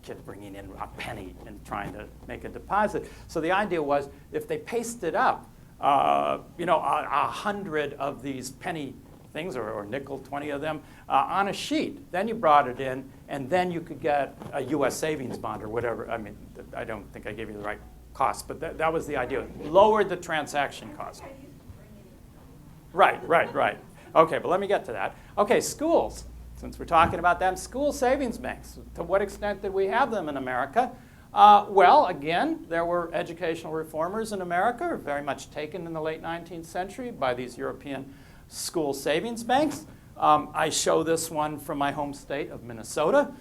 kid bringing in a penny and trying to make a deposit. So the idea was if they pasted up, 100 of these penny things, or nickel, 20 of them, on a sheet. Then you brought it in, and then you could get a U.S. savings bond or whatever. I mean, I don't think I gave you the right cost, but that was the idea. Lowered the transaction cost. Right. Okay, but let me get to that. Okay, schools. Since we're talking about them, school savings banks. To what extent did we have them in America? Well, again, there were educational reformers in America, very much taken in the late 19th century by these European school savings banks. I show this one from my home state of Minnesota,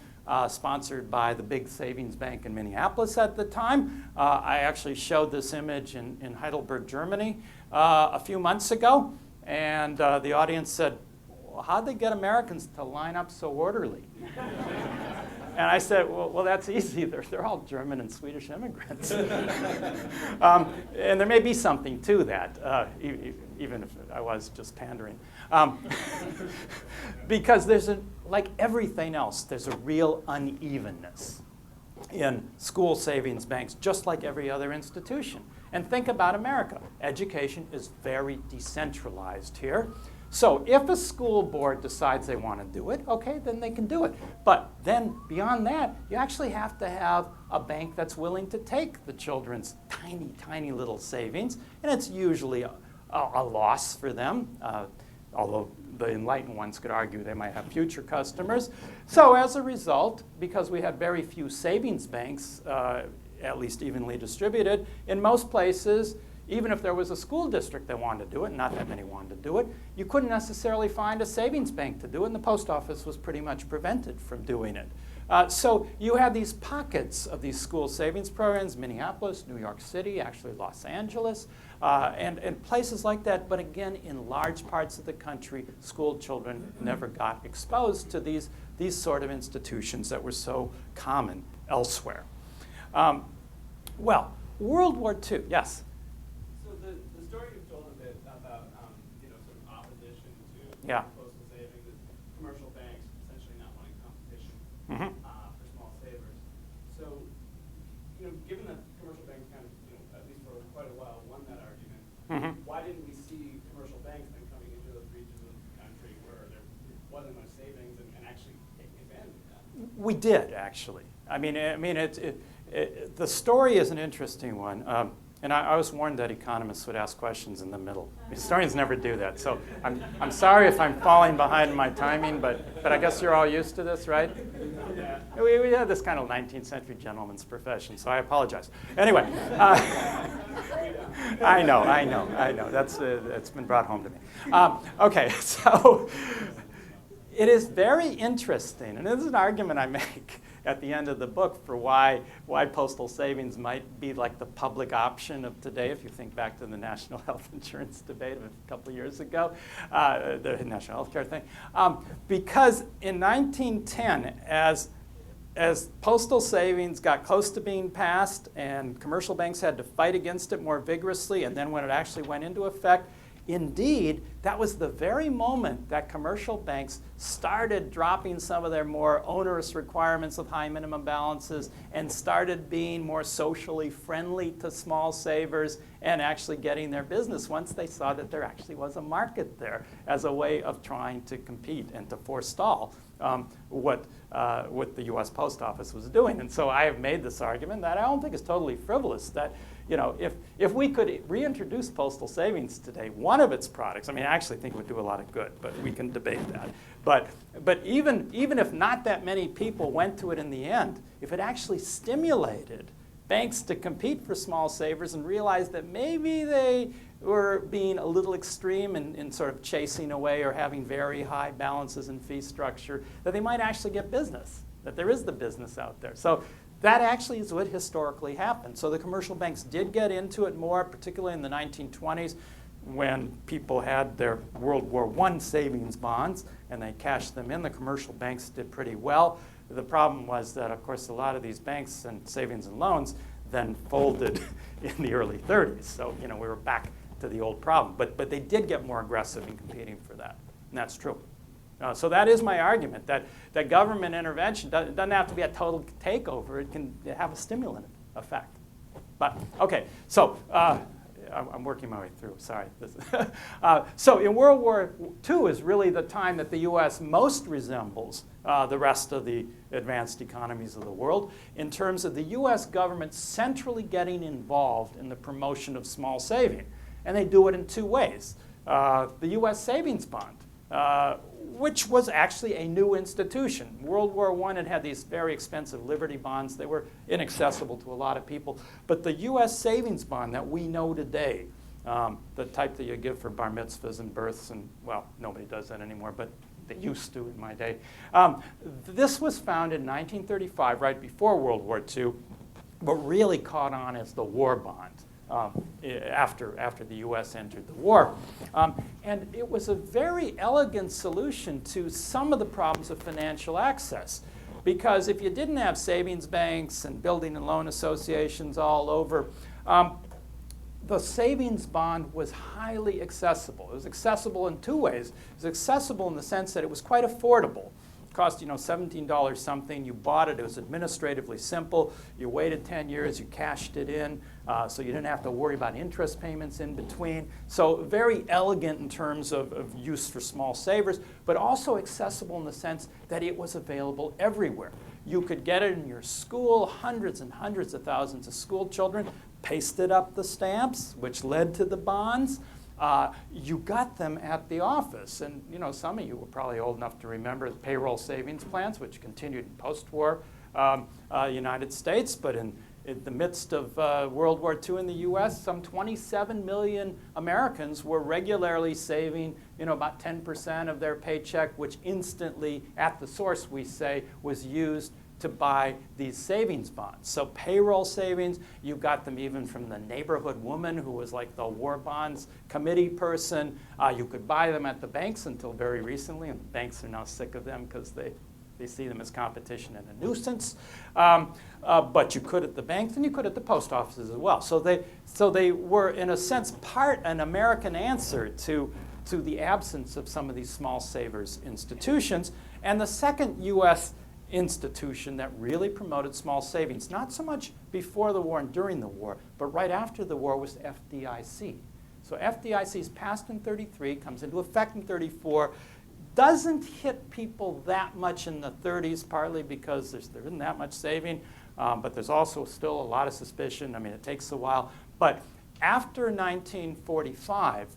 sponsored by the big savings bank in Minneapolis at the time. I actually showed this image in Heidelberg, Germany, a few months ago, and the audience said, well, how'd they get Americans to line up so orderly? And I said, well, that's easy. They're all German and Swedish immigrants. And there may be something to that, even if I was just pandering. Because like everything else, there's a real unevenness in school savings banks, just like every other institution. And think about America. Education is very decentralized here. So if a school board decides they want to do it, okay, then they can do it. But then beyond that, you actually have to have a bank that's willing to take the children's tiny, tiny little savings, and it's usually a loss for them, although the enlightened ones could argue they might have future customers. So as a result, because we had very few savings banks, at least evenly distributed, in most places, even if there was a school district that wanted to do it, not that many wanted to do it, you couldn't necessarily find a savings bank to do it, and the post office was pretty much prevented from doing it. So you had these pockets of these school savings programs, Minneapolis, New York City, actually Los Angeles, and places like that. But again, in large parts of the country, school children never got exposed to these sort of institutions that were so common elsewhere. Well, World War II, yes? The story you've told a bit about, sort of opposition to Yeah. postal savings, is commercial banks essentially not wanting competition Mm-hmm. for small savers. So, given that commercial banks kind of, at least for quite a while, won that argument, Mm-hmm. why didn't we see commercial banks then coming into those regions of the country where there wasn't much savings and actually taking advantage of that? We did, actually. I mean, the story is an interesting one. And I was warned that economists would ask questions in the middle. Historians never do that. So I'm sorry if I'm falling behind my timing, but I guess you're all used to this, right? We had this kind of 19th century gentleman's profession, so I apologize. Anyway, I know. That's been brought home to me. Okay, so it is very interesting, and this is an argument I make at the end of the book for why postal savings might be like the public option of today, if you think back to the national health insurance debate of a couple of years ago, the national health care thing. Because in 1910, as postal savings got close to being passed and commercial banks had to fight against it more vigorously, and then when it actually went into effect, Indeed, that was the very moment that commercial banks started dropping some of their more onerous requirements of high minimum balances and started being more socially friendly to small savers and actually getting their business once they saw that there actually was a market there as a way of trying to compete and to forestall what the U.S. Post Office was doing. And so I have made this argument that I don't think is totally frivolous, that if we could reintroduce Postal Savings today, one of its products, I mean, I actually think it would do a lot of good, but we can debate that. But even if not that many people went to it in the end, if it actually stimulated banks to compete for small savers and realized that maybe they were being a little extreme in sort of chasing away or having very high balances and fee structure, that they might actually get business, that there is the business out there. So that actually is what historically happened. So the commercial banks did get into it more, particularly in the 1920s, when people had their World War I savings bonds and they cashed them in. The commercial banks did pretty well. The problem was that, of course, a lot of these banks and savings and loans then folded in the early 30s. So we were back to the old problem. But they did get more aggressive in competing for that, and that's true. So that is my argument, that government intervention doesn't have to be a total takeover. It can have a stimulant effect. But OK, so I'm working my way through. Sorry. So in World War II is really the time that the U.S. most resembles the rest of the advanced economies of the world in terms of the U.S. government centrally getting involved in the promotion of small saving. And they do it in two ways. The U.S. savings bond, which was actually a new institution. World War I had these very expensive Liberty bonds. They were inaccessible to a lot of people. But the U.S. savings bond that we know today, the type that you give for bar mitzvahs and births, and well, nobody does that anymore, but they used to in my day. This was founded in 1935, right before World War II, but really caught on as the war bond. After the U.S. entered the war. And it was a very elegant solution to some of the problems of financial access. Because if you didn't have savings banks and building and loan associations all over, the savings bond was highly accessible. It was accessible in two ways. It was accessible in the sense that it was quite affordable. Cost $17 something. You bought it. It was administratively simple. You waited 10 years. You cashed it in, so you didn't have to worry about interest payments in between. So very elegant in terms of use for small savers, but also accessible in the sense that it was available everywhere. You could get it in your school. Hundreds and hundreds of thousands of school children pasted up the stamps, which led to the bonds. You got them at the office. And some of you were probably old enough to remember the payroll savings plans, which continued in post-war United States. But in the midst of World War II in the U.S., some 27 million Americans were regularly saving about 10% of their paycheck, which instantly, at the source, we say, was used to buy these savings bonds. So payroll savings, you got them even from the neighborhood woman who was like the war bonds committee person. You could buy them at the banks until very recently, and the banks are now sick of them because they see them as competition and a nuisance. But you could at the banks, and you could at the post offices as well. So they were, in a sense, an American answer to the absence of some of these small savers institutions. And the second U.S. institution that really promoted small savings, not so much before the war and during the war, but right after the war, was FDIC. So FDIC is passed in 33, comes into effect in 34, doesn't hit people that much in the 30s, partly because there isn't that much saving, but there's also still a lot of suspicion. I mean, it takes a while. But after 1945,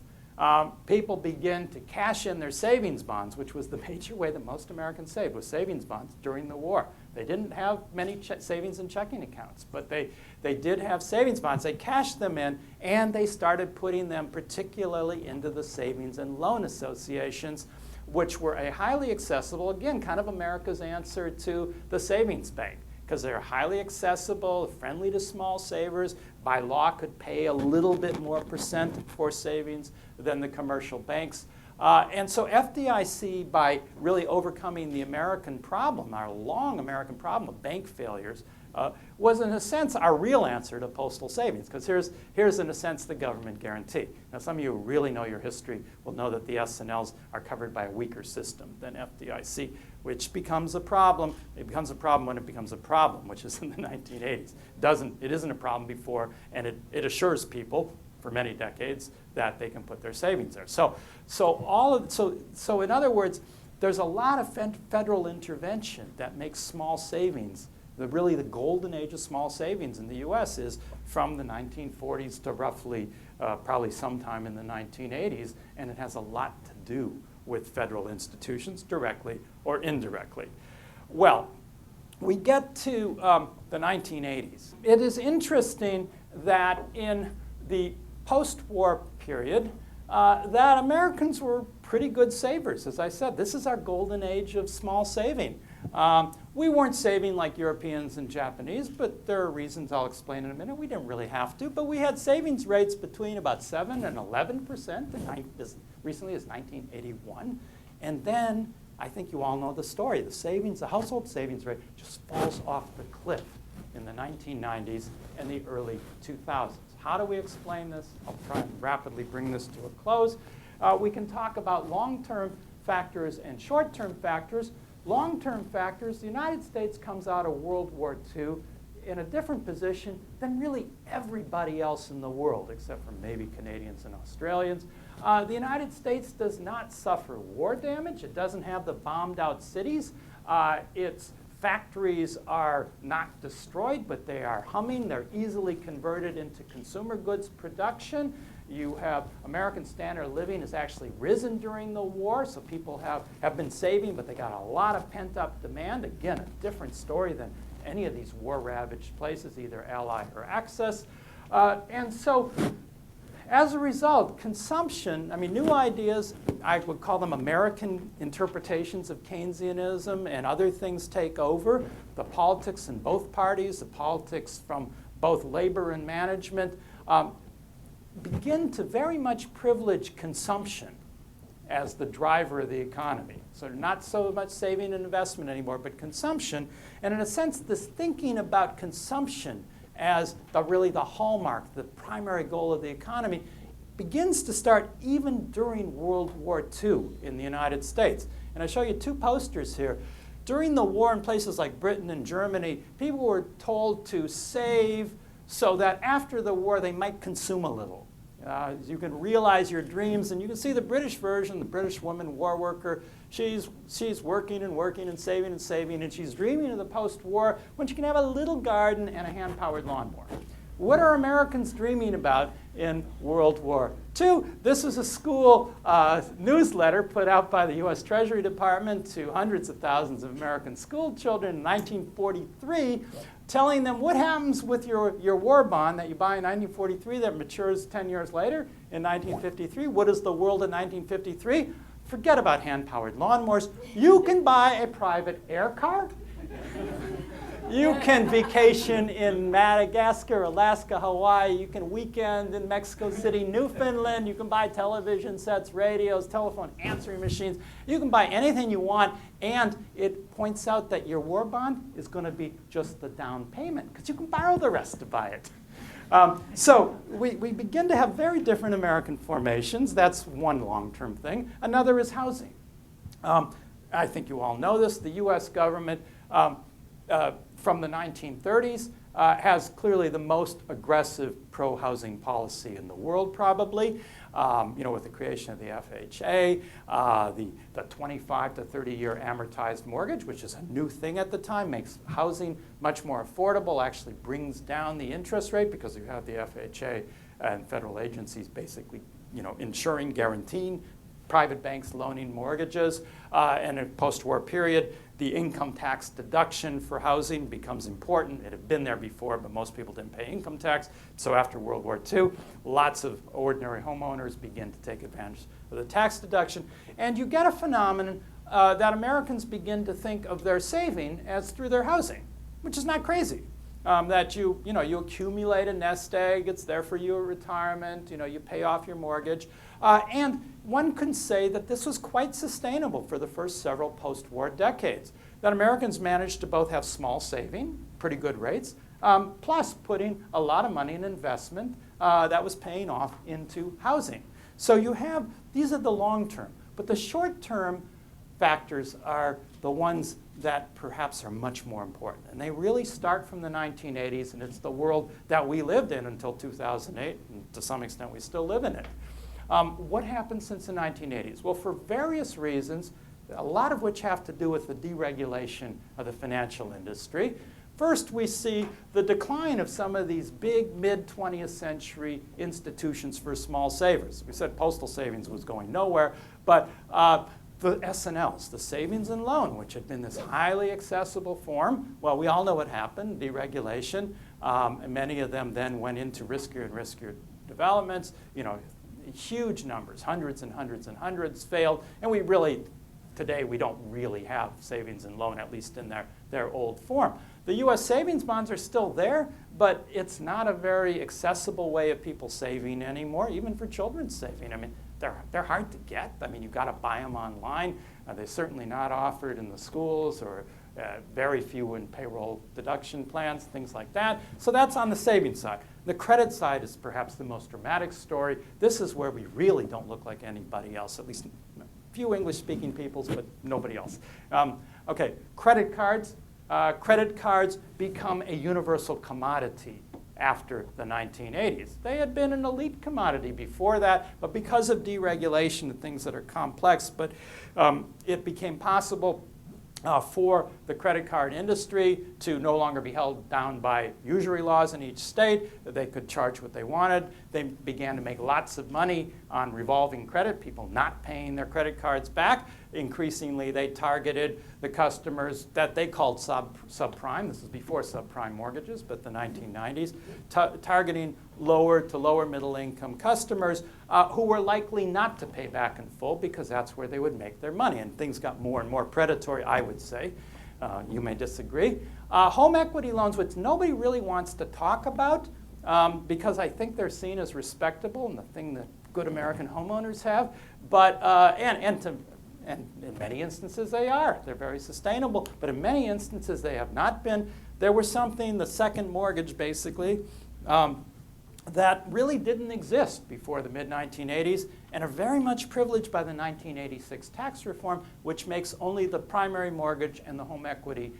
people begin to cash in their savings bonds, which was the major way that most Americans saved, was savings bonds during the war. They didn't have many savings and checking accounts, but they did have savings bonds. They cashed them in, and they started putting them particularly into the savings and loan associations, which were a highly accessible, again, kind of America's answer to the savings bank, because they're highly accessible, friendly to small savers, by law could pay a little bit more percent for savings than the commercial banks. And so FDIC, by really overcoming the American problem, our long American problem of bank failures, was in a sense our real answer to postal savings, because here's in a sense the government guarantee. Now some of you who really know your history will know that the S&Ls are covered by a weaker system than FDIC, which becomes a problem. It becomes a problem when it becomes a problem, which is in the 1980s. It isn't a problem before, and it assures people for many decades that they can put their savings there. So in other words, there's a lot of federal intervention that makes small savings. Really the golden age of small savings in the US is from the 1940s to roughly probably sometime in the 1980s, and it has a lot to do with federal institutions, directly or indirectly. Well, we get to the 1980s. It is interesting that in the post-war period, that Americans were pretty good savers. As I said, this is our golden age of small saving. We weren't saving like Europeans and Japanese, but there are reasons I'll explain in a minute. We didn't really have to, but we had savings rates between about 7 and 11% as recently as 1981. And then, I think you all know the story. The household savings rate just falls off the cliff in the 1990s and the early 2000s. How do we explain this? I'll try and rapidly bring this to a close. We can talk about long-term factors and short-term factors. Long-term factors, the United States comes out of World War II in a different position than really everybody else in the world, except for maybe Canadians and Australians. The United States does not suffer war damage. It doesn't have the bombed out cities. Its factories are not destroyed, but they are humming. They're easily converted into consumer goods production. You have American standard of living has actually risen during the war, so people have been saving, but they got a lot of pent-up demand. Again, a different story than any of these war-ravaged places, either Allied or Axis. And so, as a result, consumption, new ideas, I would call them American interpretations of Keynesianism, and other things take over. The politics in both parties, the politics from both labor and management, begin to very much privilege consumption as the driver of the economy. So not so much saving and investment anymore, but consumption. And in a sense, this thinking about consumption as really the hallmark, the primary goal of the economy, begins to start even during World War II in the United States. And I show you two posters here. During the war in places like Britain and Germany, people were told to save so that after the war they might consume a little. You can realize your dreams, and you can see the British version, the British woman war worker. She's working and working and saving, and she's dreaming of the post-war when she can have a little garden and a hand-powered lawnmower. What are Americans dreaming about in World War II? This is a school newsletter put out by the US Treasury Department to hundreds of thousands of American school children in 1943, telling them what happens with your war bond that you buy in 1943 that matures 10 years later in 1953. What is the world in 1953? Forget about hand-powered lawnmowers. You can buy a private air car. You can vacation in Madagascar, Alaska, Hawaii. You can weekend in Mexico City, Newfoundland. You can buy television sets, radios, telephone answering machines. You can buy anything you want, and it points out that your war bond is going to be just the down payment, because you can borrow the rest to buy it. So we begin to have very different American formations. That's one long-term thing. Another is housing. I think you all know this. The US government from the 1930s has clearly the most aggressive pro-housing policy in the world, probably. With the creation of the FHA, the 25 to 30-year amortized mortgage, which is a new thing at the time, makes housing much more affordable, actually brings down the interest rate because you have the FHA and federal agencies basically, insuring, guaranteeing, private banks loaning mortgages. And in a post-war period, the income tax deduction for housing becomes important. It had been there before, but most people didn't pay income tax. So after World War II, lots of ordinary homeowners begin to take advantage of the tax deduction. And you get a phenomenon that Americans begin to think of their saving as through their housing, which is not crazy. That you accumulate a nest egg, it's there for you at retirement, you pay off your mortgage. And one can say that this was quite sustainable for the first several post-war decades. that Americans managed to both have small saving, pretty good rates, plus putting a lot of money in investment that was paying off into housing. So you have, these are the long term, but the short term factors are the ones that perhaps are much more important. And they really start from the 1980s, and it's the world that we lived in until 2008, and to some extent we still live in it. What happened since the 1980s? Well, for various reasons, a lot of which have to do with the deregulation of the financial industry. First, we see the decline of some of these big mid-20th century institutions for small savers. We said Postal Savings was going nowhere, but the S&Ls, the savings and loan, which had been this highly accessible form, well, we all know what happened, deregulation. And many of them then went into riskier and riskier developments. You know, huge numbers, hundreds and hundreds and hundreds failed. And we really, today, we don't really have savings and loan, at least in their old form. The US savings bonds are still there, but it's not a very accessible way of people saving anymore, even for children's saving. I mean, they're hard to get. I mean, you've got to buy them online. They're certainly not offered in the schools, or very few in payroll deduction plans, things like that. So that's on the savings side. The credit side is perhaps the most dramatic story. This is where we really don't look like anybody else, at least a few English-speaking peoples, but nobody else. Okay, credit cards. Credit cards become a universal commodity after the 1980s. They had been an elite commodity before that, but because of deregulation and things that are complex, but it became possible for the credit card industry to no longer be held down by usury laws in each state. They could charge what they wanted. They began to make lots of money on revolving credit, people not paying their credit cards back. Increasingly, they targeted the customers that they called subprime. This is before subprime mortgages, but the 1990s, targeting lower to lower middle income customers who were likely not to pay back in full because that's where they would make their money. And things got more and more predatory, I would say. You may disagree. Home equity loans, which nobody really wants to talk about because I think they're seen as respectable and the thing that good American homeowners have, but and in many instances they are. They're very sustainable, but in many instances they have not been. There was something, the second mortgage basically, that really didn't exist before the mid-1980s and are very much privileged by the 1986 tax reform, which makes only the primary mortgage and the home equity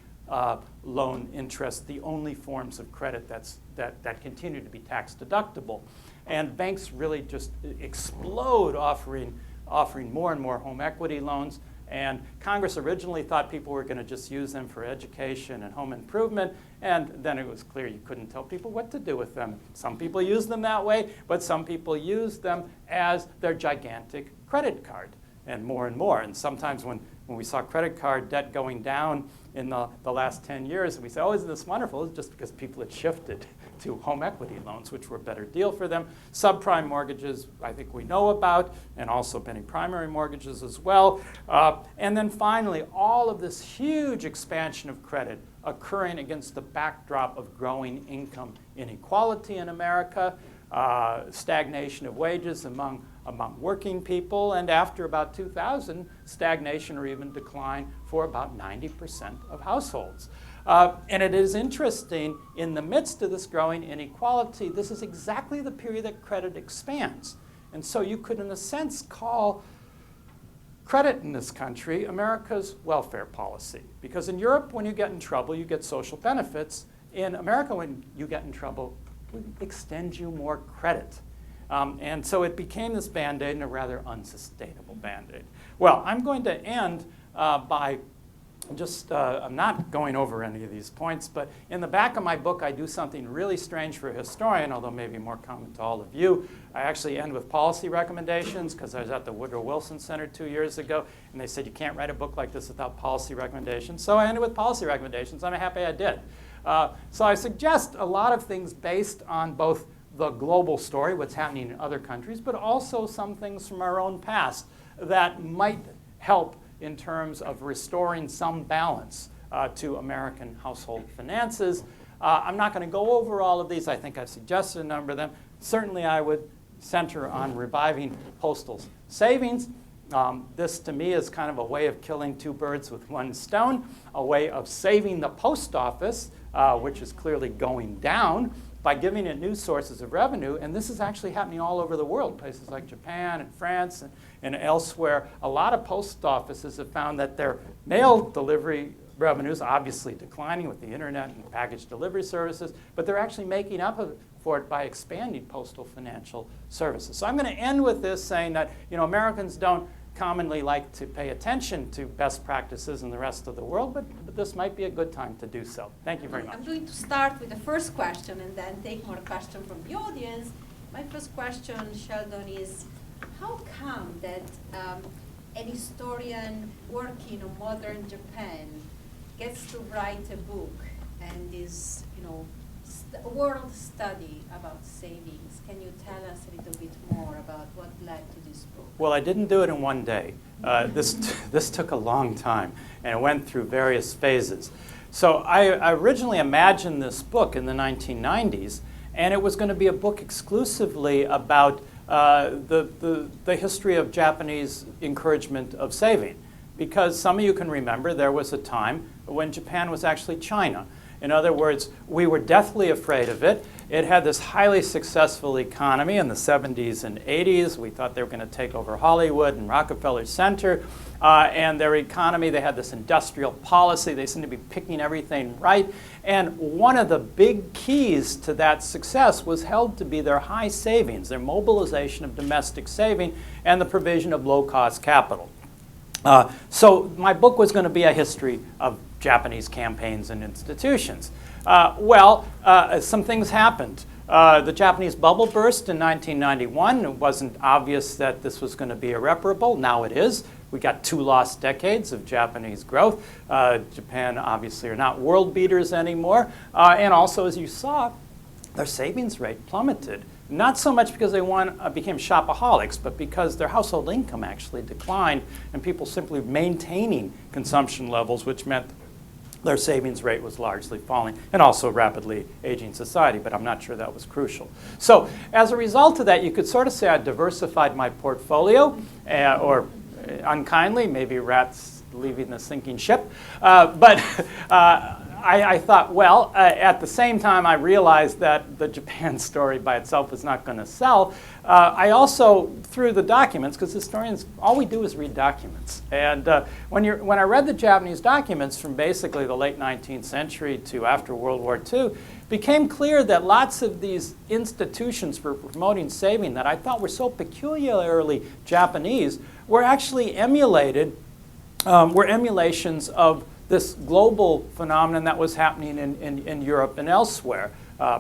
loan interest the only forms of credit that continue to be tax deductible. And banks really just explode offering more and more home equity loans. And Congress originally thought people were going to just use them for education and home improvement. And then it was clear you couldn't tell people what to do with them. Some people use them that way, but some people use them as their gigantic credit card, and more and more. And sometimes when we saw credit card debt going down in the last 10 years, we say, oh, isn't this wonderful? It's just because people had shifted to home equity loans, which were a better deal for them. Subprime mortgages, I think we know about, and also many primary mortgages as well. And then finally, all of this huge expansion of credit occurring against the backdrop of growing income inequality in America, stagnation of wages among working people, and after about 2000, stagnation or even decline for about 90% of households. And it is interesting, in the midst of this growing inequality, this is exactly the period that credit expands. And so you could, in a sense, call credit in this country America's welfare policy. Because in Europe, when you get in trouble, you get social benefits. In America, when you get in trouble, we extend you more credit. And so it became this Band-Aid, and a rather unsustainable Band-Aid. Well, I'm going to end by just, I'm not going over any of these points, but in the back of my book, I do something really strange for a historian, although maybe more common to all of you. I actually end with policy recommendations, because I was at the Woodrow Wilson Center 2 years ago, and they said you can't write a book like this without policy recommendations. So I ended with policy recommendations. I'm happy I did. So I suggest a lot of things based on both the global story, what's happening in other countries, but also some things from our own past that might help in terms of restoring some balance to American household finances. I'm not going to go over all of these. I think I've suggested a number of them. Certainly I would center on reviving postal savings. This, to me, is kind of a way of killing two birds with one stone, a way of saving the post office, which is clearly going down, by giving it new sources of revenue. And this is actually happening all over the world, places like Japan and France and elsewhere. A lot of post offices have found that their mail delivery revenues, obviously declining with the internet and package delivery services, but they're actually making up for it by expanding postal financial services. So I'm going to end with this, saying that Americans don't commonly like to pay attention to best practices in the rest of the world, but this might be a good time to do so. Thank you very much. I'm going to start with the first question and then take more questions from the audience. My first question, Sheldon, is how come that an historian working on modern Japan gets to write a book and is, a world study about savings? Can you tell us a little bit more about what led to this book? Well, I didn't do it in one day. This took a long time, and it went through various phases. So I originally imagined this book in the 1990s, and it was going to be a book exclusively about the history of Japanese encouragement of saving. Because some of you can remember there was a time when Japan was actually China. In other words, we were deathly afraid of it. It had this highly successful economy in the 70s and 80s. We thought they were going to take over Hollywood and Rockefeller Center. And their economy, they had this industrial policy. They seemed to be picking everything right. And one of the big keys to that success was held to be their high savings, their mobilization of domestic saving, and the provision of low-cost capital. So my book was going to be a history of Japanese campaigns and institutions. Some things happened. The Japanese bubble burst in 1991. It wasn't obvious that this was going to be irreparable. Now it is. We got 2 lost decades of Japanese growth. Japan obviously are not world beaters anymore. And also, as you saw, their savings rate plummeted. Not so much because they became shopaholics, but because their household income actually declined and people simply maintaining consumption levels, which meant their savings rate was largely falling, and also rapidly aging society, but I'm not sure that was crucial. So as a result of that, you could sort of say I diversified my portfolio, or unkindly, maybe rats leaving the sinking ship. I thought, well, at the same time I realized that the Japan story by itself was not going to sell. I also, through the documents, because historians, all we do is read documents. And when I read the Japanese documents from basically the late 19th century to after World War II, it became clear that lots of these institutions for promoting saving that I thought were so peculiarly Japanese were actually were emulations of this global phenomenon that was happening in Europe and elsewhere.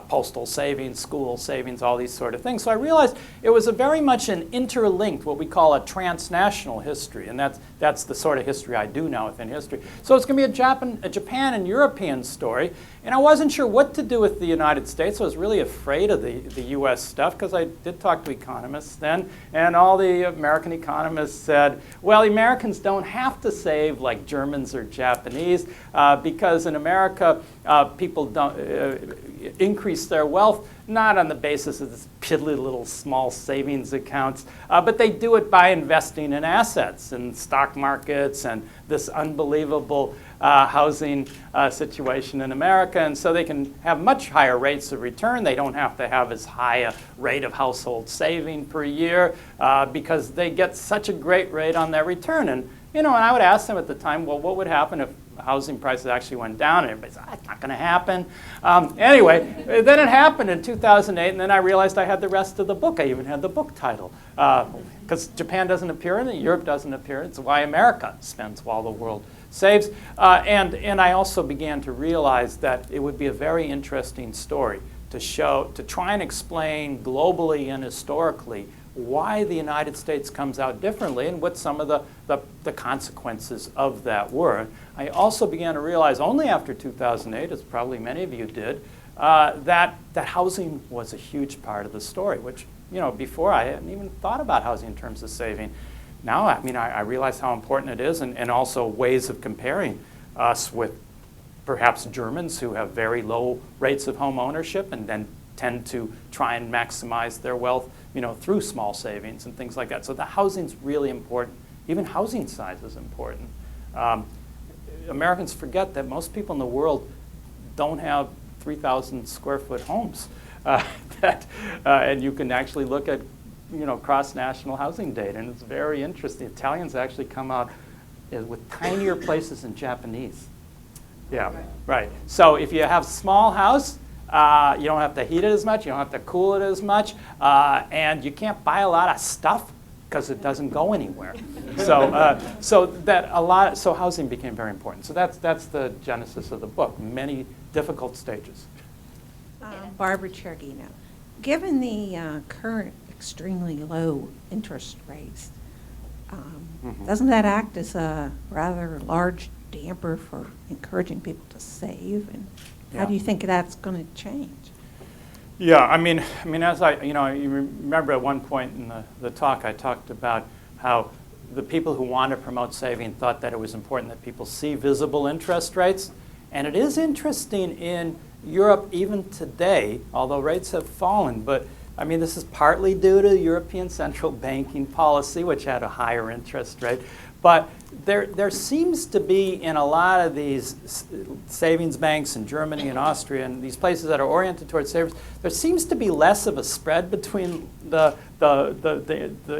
Postal savings, school savings, all these sort of things. So I realized it was very much an interlinked, what we call a transnational history, and that's the sort of history I do now within history. So it's going to be a Japan and European story, and I wasn't sure what to do with the United States. I was really afraid of the U.S. stuff because I did talk to economists then, and all the American economists said, well, Americans don't have to save like Germans or Japanese because in America people don't increase their wealth not on the basis of this piddly little small savings accounts, but they do it by investing in assets and stock markets and this unbelievable housing situation in America. And so they can have much higher rates of return. They don't have to have as high a rate of household saving per year because they get such a great rate on their return. And I would ask them at the time, well, what would happen if housing prices actually went down? And everybody said, it's not going to happen. Anyway, then it happened in 2008, and then I realized I had the rest of the book. I even had the book title. Because Japan doesn't appear in it, Europe doesn't appear in it. It's why America spends while the world saves. And I also began to realize that it would be a very interesting story to try and explain globally and historically why the United States comes out differently and what some of the consequences of that were. I also began to realize only after 2008, as probably many of you did, that housing was a huge part of the story, which, before I hadn't even thought about housing in terms of saving. Now, I realize how important it is, and also ways of comparing us with perhaps Germans who have very low rates of home ownership and then tend to try and maximize their wealth through small savings and things like that. So the housing's really important even housing size is important. Americans forget that most people in the world don't have 3,000 square foot homes. And you can actually look at cross-national housing data, and it's very interesting. Italians actually come out with tinier places than Japanese. Yeah, right. So if you have small house, you don't have to heat it as much, you don't have to cool it as much, and you can't buy a lot of stuff because it doesn't go anywhere. So housing became very important. So that's the genesis of the book. Many difficult stages. Barbara Chergino, given the current extremely low interest rates, doesn't that act as a rather large damper for encouraging people to save? And how do you think that's going to change? Yeah, I mean, as you remember at one point in the talk, I talked about how the people who want to promote saving thought that it was important that people see visible interest rates. And it is interesting in Europe even today, although rates have fallen, but I mean, this is partly due to European central banking policy, which had a higher interest rate. But there seems to be, in a lot of these savings banks in Germany and Austria and these places that are oriented towards savers, there seems to be less of a spread between the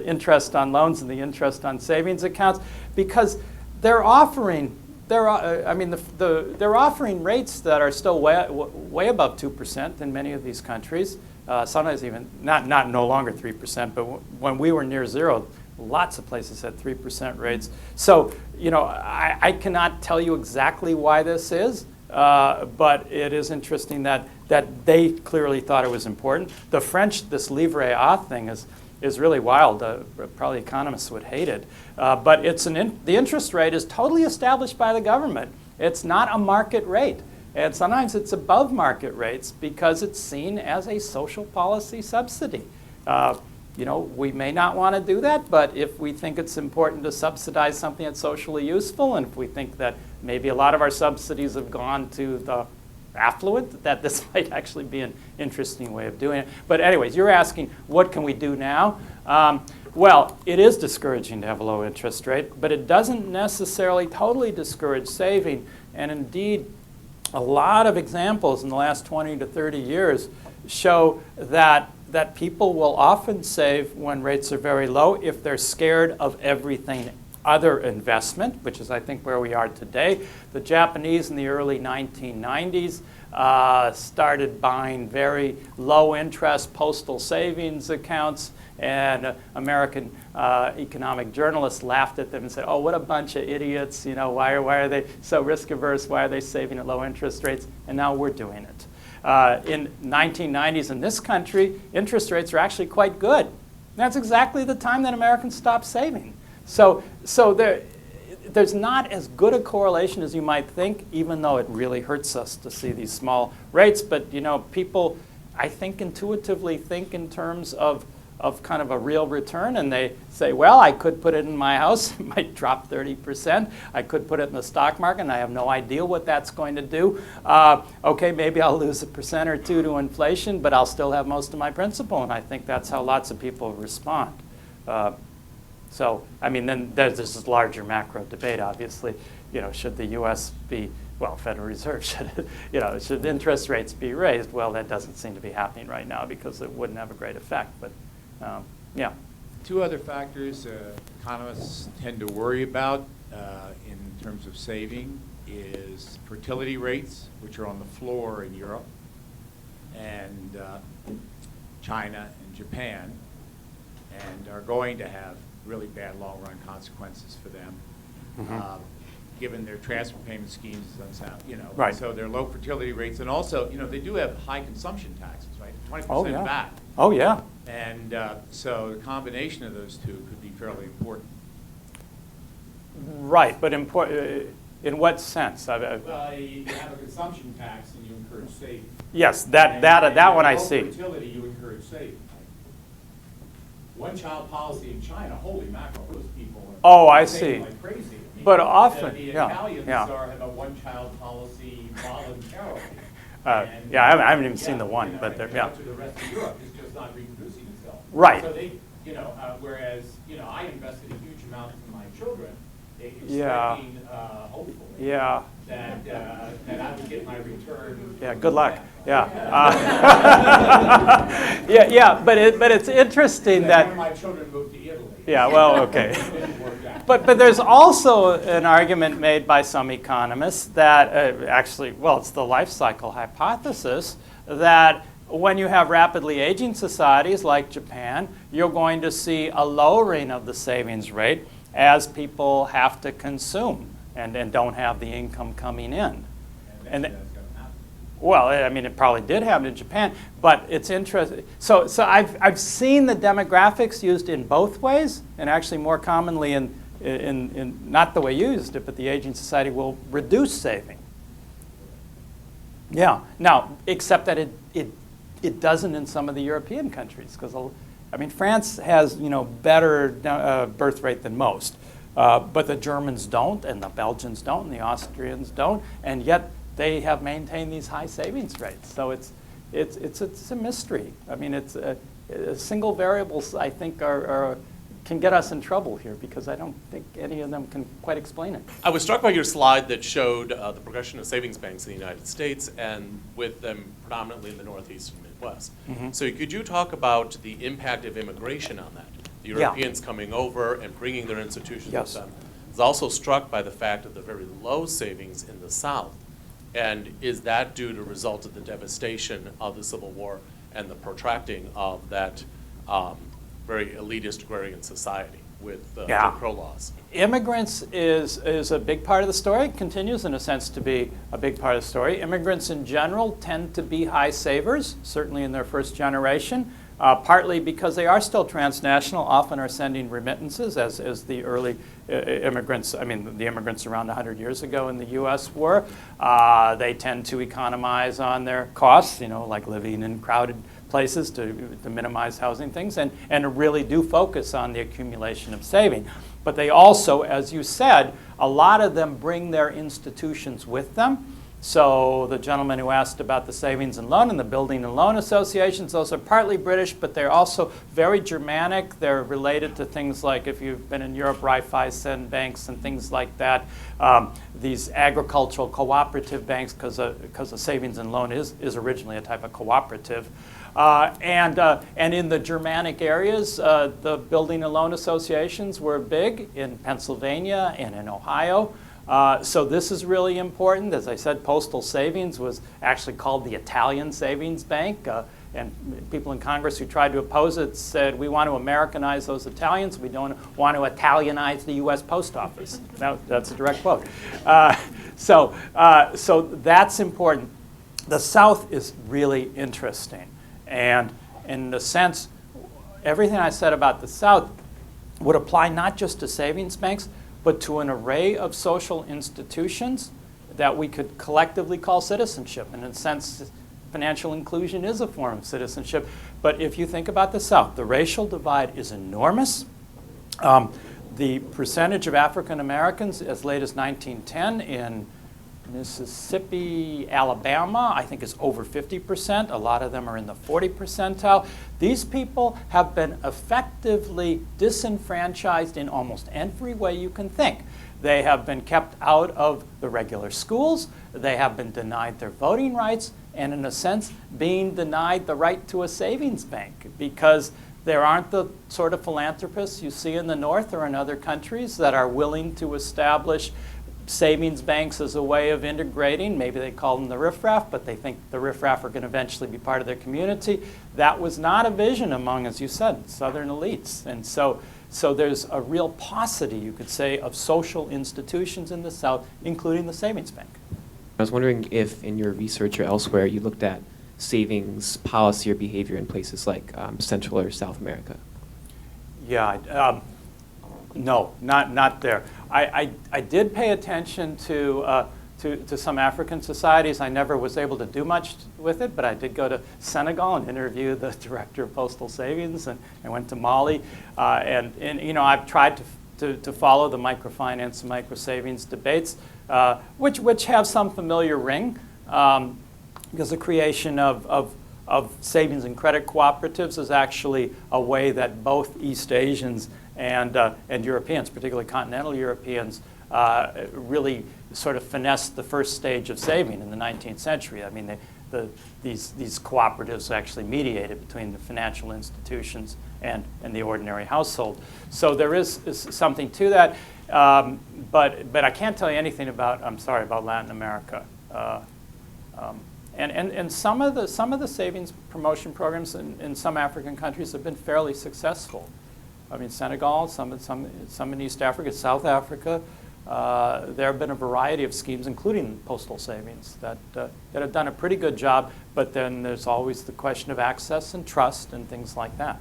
interest on loans and the interest on savings accounts, because they're offering they're offering rates that are still way above 2% in many of these countries. Sometimes even no longer 3%, but when we were near zero, lots of places had 3% rates. So, I cannot tell you exactly why this is, but it is interesting that they clearly thought it was important. The French, this livret A thing is really wild. Probably economists would hate it. But the interest rate is totally established by the government. It's not a market rate. And sometimes it's above market rates because it's seen as a social policy subsidy. We may not want to do that, but if we think it's important to subsidize something that's socially useful, and if we think that maybe a lot of our subsidies have gone to the affluent, that this might actually be an interesting way of doing it. But anyways, you're asking, what can we do now? Well, it is discouraging to have a low interest rate, but it doesn't necessarily totally discourage saving. And indeed, a lot of examples in the last 20 to 30 years show that people will often save when rates are very low if they're scared of everything other investment, which is, I think, where we are today. The Japanese in the early 1990s started buying very low-interest postal savings accounts, and American economic journalists laughed at them and said, "Oh, what a bunch of idiots! Why are they so risk-averse? Why are they saving at low interest rates?" And now we're doing it. In 1990s in this country, interest rates are actually quite good. And that's exactly the time that Americans stopped saving. So there's not as good a correlation as you might think, even though it really hurts us to see these small rates. But people, I think, intuitively think in terms of kind of a real return, and they say, well, I could put it in my house, it might drop 30%. I could put it in the stock market, and I have no idea what that's going to do. Okay, maybe I'll lose 1% or 2% to inflation, but I'll still have most of my principal, and I think that's how lots of people respond. So, then there's this larger macro debate, obviously. Should the U.S. be, Federal Reserve, should interest rates be raised? Well, that doesn't seem to be happening right now because it wouldn't have a great effect, but yeah. Two other factors economists tend to worry about in terms of saving is fertility rates, which are on the floor in Europe, and China and Japan, and are going to have really bad long-run consequences for them, given their transfer payment schemes, Right. So their low fertility rates, and also, they do have high consumption taxes, right? 20% Oh, yeah. VAT. Oh, yeah. And so the combination of those two could be fairly important. Right, but in what sense? Well, you have a consumption tax and you encourage saving. Yes, that one I see. Fertility, you encourage saving. One-child policy in China, holy mackerel, those people are saving like crazy. But often, the yeah, Italians yeah. have a one-child policy voluntarily. Yeah, I haven't even seen the one, but they're, yeah. To the rest of Europe is just not reproducing itself. Right. So they, whereas, I invested a huge amount in my children. Yeah. expecting, hopefully, Yeah. that I would get my return. Yeah, good luck. Yeah. Yeah, but it's interesting One that. of my children moved to Italy. Yeah, well, okay. It didn't work out. But there's also an argument made by some economists that actually, well, it's the life cycle hypothesis, that when you have rapidly aging societies like Japan, you're going to see a lowering of the savings rate as people have to consume and don't have the income coming in. And That's going to happen. well, I mean, it probably did happen in Japan, but it's interesting. So I've seen the demographics used in both ways, and actually more commonly in not the way you used it, but the aging society will reduce saving. Yeah. Now, except that it doesn't in some of the European countries, because I mean, France has better birth rate than most, but the Germans don't, and the Belgians don't, and the Austrians don't, and yet they have maintained these high savings rates. So it's a mystery. I mean, it's single variables. I think can get us in trouble here, because I don't think any of them can quite explain it. I was struck by your slide that showed the progression of savings banks in the United States, and with them predominantly in the Northeast and Midwest. Mm-hmm. So could you talk about the impact of immigration on that? The Yeah. Europeans coming over and bringing their institutions Yes. with them. I was also struck by the fact of the very low savings in the South. And is that due to result of the devastation of the Civil War and the protracting of that very elitist agrarian society with Yeah. Jim Crow laws? Immigrants is a big part of the story, continues in a sense to be a big part of the story. Immigrants in general tend to be high savers, certainly in their first generation, partly because they are still transnational, often are sending remittances, as the early immigrants, I mean, the immigrants around 100 years ago in the U.S. were. They tend to economize on their costs, like living in crowded places to minimize housing things, and really do focus on the accumulation of saving. But they also, as you said, a lot of them bring their institutions with them. So the gentleman who asked about the savings and loan and the building and loan associations, those are partly British, but they're also very Germanic. They're related to things like, if you've been in Europe, Raiffeisen banks and things like that. These agricultural cooperative banks, because a savings and loan is originally a type of cooperative. And in the Germanic areas, the building and loan associations were big in Pennsylvania and in Ohio. So this is really important. As I said, Postal Savings was actually called the Italian Savings Bank. And people in Congress who tried to oppose it said, we want to Americanize those Italians. We don't want to Italianize the U.S. Post Office. That's a direct quote. So that's important. The South is really interesting. And in a sense, everything I said about the South would apply not just to savings banks, but to an array of social institutions that we could collectively call citizenship. And in a sense, financial inclusion is a form of citizenship. But if you think about the South, the racial divide is enormous. The percentage of African Americans as late as 1910 in Mississippi, Alabama, I think is over 50%. A lot of them are in the 40 percentile. These people have been effectively disenfranchised in almost every way you can think. They have been kept out of the regular schools. They have been denied their voting rights, and in a sense, being denied the right to a savings bank, because there aren't the sort of philanthropists you see in the North or in other countries that are willing to establish savings banks as a way of integrating. Maybe they call them the riffraff, but they think the riffraff are going to eventually be part of their community. That was not a vision among, as you said, Southern elites. And so there's a real paucity, you could say, of social institutions in the South, including the savings bank. I was wondering if in your research or elsewhere you looked at savings policy or behavior in places like Central or South America. Yeah, no, not there. I did pay attention to some African societies. I never was able to do much with it, but I did go to Senegal and interview the director of Postal Savings, and I went to Mali. And I've tried to follow the microfinance and microsavings debates, which have some familiar ring, because the creation of savings and credit cooperatives is actually a way that both East Asians and Europeans, particularly continental Europeans, really sort of finessed the first stage of saving in the 19th century. I mean, these cooperatives actually mediated between the financial institutions and the ordinary household. So there is something to that, but I can't tell you anything about, I'm sorry, about Latin America. And some of the savings promotion programs in some African countries have been fairly successful. I mean, Senegal, some in East Africa, South Africa. There have been a variety of schemes, including postal savings, that have done a pretty good job. But then there's always the question of access and trust and things like that.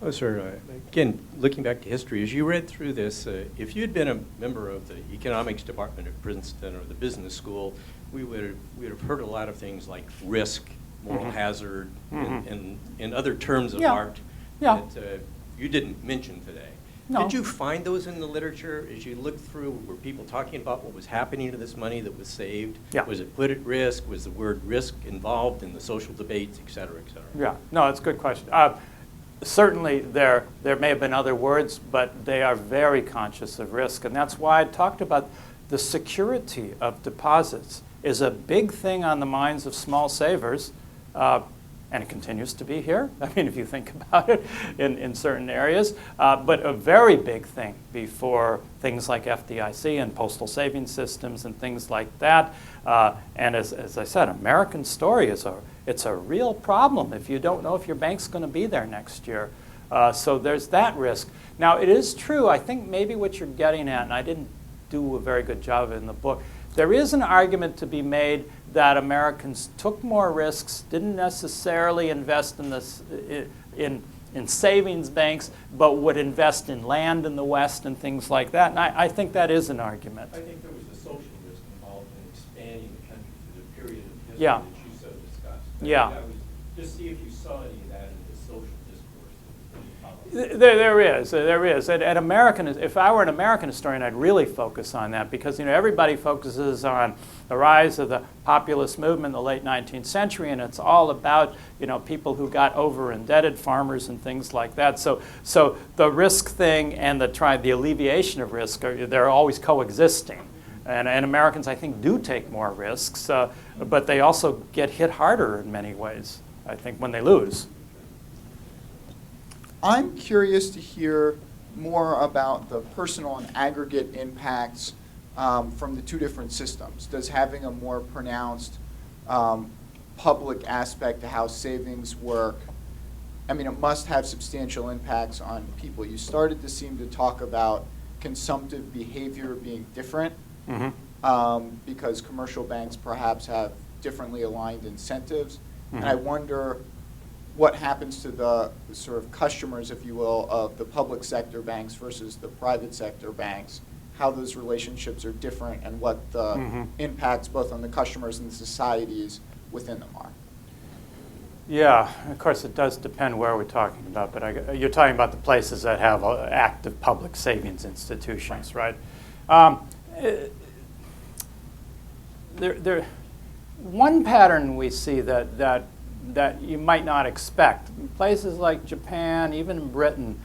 Oh, sir. Again, looking back to history, as you read through this, if you had been a member of the economics department at Princeton or the business school, we would have heard a lot of things like risk, moral hazard, and other terms of art that you didn't mention today. No. Did you find those in the literature as you looked through? Were people talking about what was happening to this money that was saved? Yeah. Was it put at risk? Was the word risk involved in the social debates, et cetera, et cetera? Yeah, no, it's a good question. Certainly there may have been other words, but they are very conscious of risk. And that's why I talked about the security of deposits is a big thing on the minds of small savers. And it continues to be here, I mean, if you think about it, in certain areas. But a very big thing before things like FDIC and postal savings systems and things like that. And as I said, American story it's a real problem if you don't know if your bank's going to be there next year. So there's that risk. Now, it is true, I think maybe what you're getting at, and I didn't do a very good job in the book, there is an argument to be made that Americans took more risks, didn't necessarily invest in this in savings banks, but would invest in land in the West and things like that. And I think that is an argument. I think there was a social risk involved in expanding the country through the period of history Yeah. that you so discussed. Yeah. I was just see if you saw any of that in the social discourse. There is. And American, if I were an American historian, I'd really focus on that because everybody focuses on the rise of the populist movement in the late 19th century, and it's all about people who got over-indebted, farmers and things like that. So the risk thing and the alleviation of risk they're always coexisting. And Americans, I think, do take more risks, but they also get hit harder in many ways, I think, when they lose. I'm curious to hear more about the personal and aggregate impacts from the two different systems. Does having a more pronounced public aspect to how savings work, I mean, it must have substantial impacts on people. You started to seem to talk about consumptive behavior being different because commercial banks perhaps have differently aligned incentives. And I wonder what happens to the sort of customers, if you will, of the public sector banks versus the private sector banks, how those relationships are different and what the impacts both on the customers and the societies within them are. Yeah, of course it does depend where we're talking about, but you're talking about the places that have active public savings institutions, right? One pattern we see that you might not expect. Places like Japan, even Britain,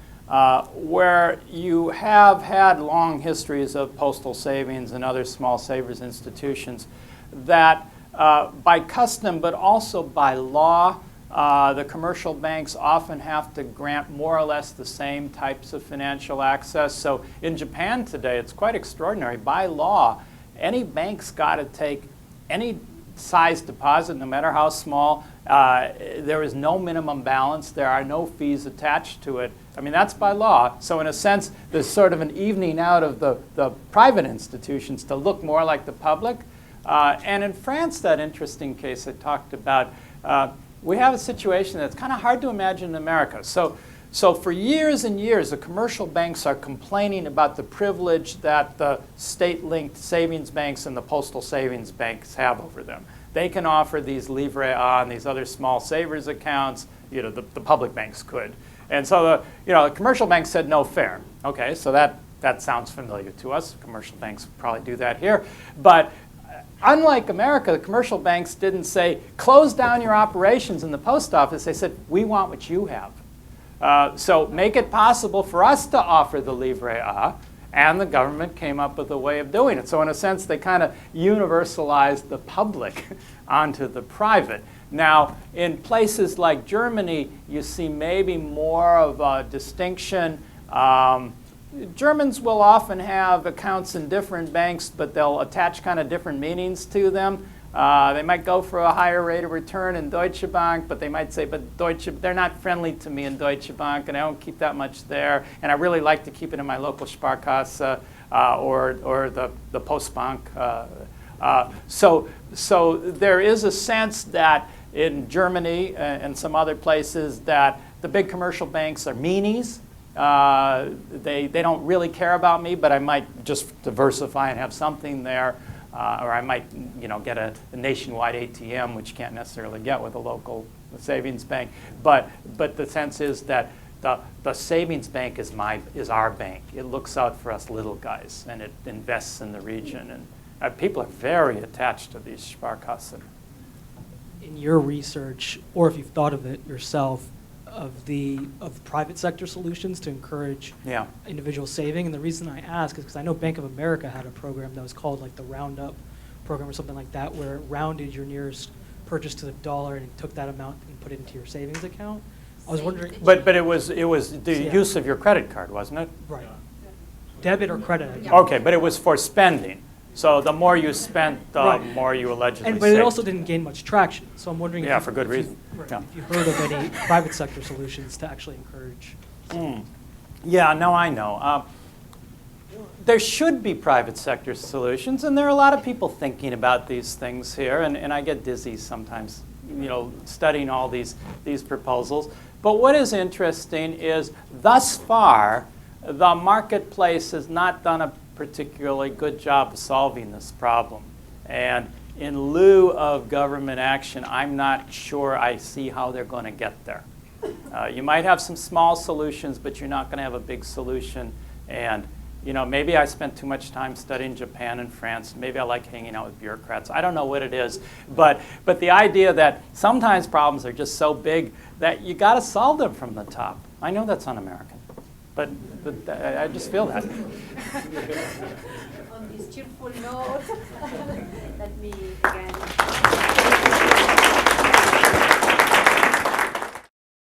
where you have had long histories of postal savings and other small savers institutions that by custom but also by law, the commercial banks often have to grant more or less the same types of financial access. So in Japan today, it's quite extraordinary. By law, any bank's got to take any size deposit, no matter how small. There is no minimum balance. There are no fees attached to it. I mean, that's by law. So in a sense, there's sort of an evening out of the private institutions to look more like the public. And in France, that interesting case I talked about, we have a situation that's kind of hard to imagine in America. So for years and years, the commercial banks are complaining about the privilege that the state-linked savings banks and the postal savings banks have over them. They can offer these livret A and these other small savers accounts. The public banks could. And so the commercial banks said no fair. Okay, so that sounds familiar to us. Commercial banks probably do that here. But unlike America, the commercial banks didn't say, close down your operations in the post office. They said, we want what you have. So make it possible for us to offer the livret A and the government came up with a way of doing it. So in a sense, they kind of universalized the public onto the private. Now, in places like Germany, you see maybe more of a distinction. Germans will often have accounts in different banks, but they'll attach kind of different meanings to them. They might go for a higher rate of return in Deutsche Bank, but they might say, but they're not friendly to me in Deutsche Bank, and I don't keep that much there, and I really like to keep it in my local Sparkasse or the Postbank. So there is a sense that in Germany and some other places that the big commercial banks are meanies. They don't really care about me, but I might just diversify and have something there. Or I might, get a nationwide ATM, which you can't necessarily get with a local savings bank. But the sense is that the savings bank is our bank. It looks out for us little guys, and it invests in the region. And people are very attached to these Sparkassen. In your research, or if you've thought of it yourself, of private sector solutions to encourage individual saving. And the reason I ask is because I know Bank of America had a program that was called like the Roundup program or something like that, where it rounded your nearest purchase to the dollar and it took that amount and put it into your savings account. I was wondering. But it was the use of your credit card, wasn't it? Right. Debit or credit, I guess. Okay, but it was for spending. So the more you spent, the more you allegedly saved. But it also didn't gain much traction. So I'm wondering for good reason. If you heard of any private sector solutions to actually encourage. Yeah, no, I know. There should be private sector solutions, and there are a lot of people thinking about these things here, and I get dizzy sometimes, studying all these proposals. But what is interesting is, thus far, the marketplace has not done a particularly good job of solving this problem. And in lieu of government action, I'm not sure I see how they're going to get there. You might have some small solutions, but you're not going to have a big solution. And maybe I spent too much time studying Japan and France. Maybe I like hanging out with bureaucrats. I don't know what it is. But the idea that sometimes problems are just so big that you got to solve them from the top. I know that's un-American. But I just feel that. On this cheerful note, let me again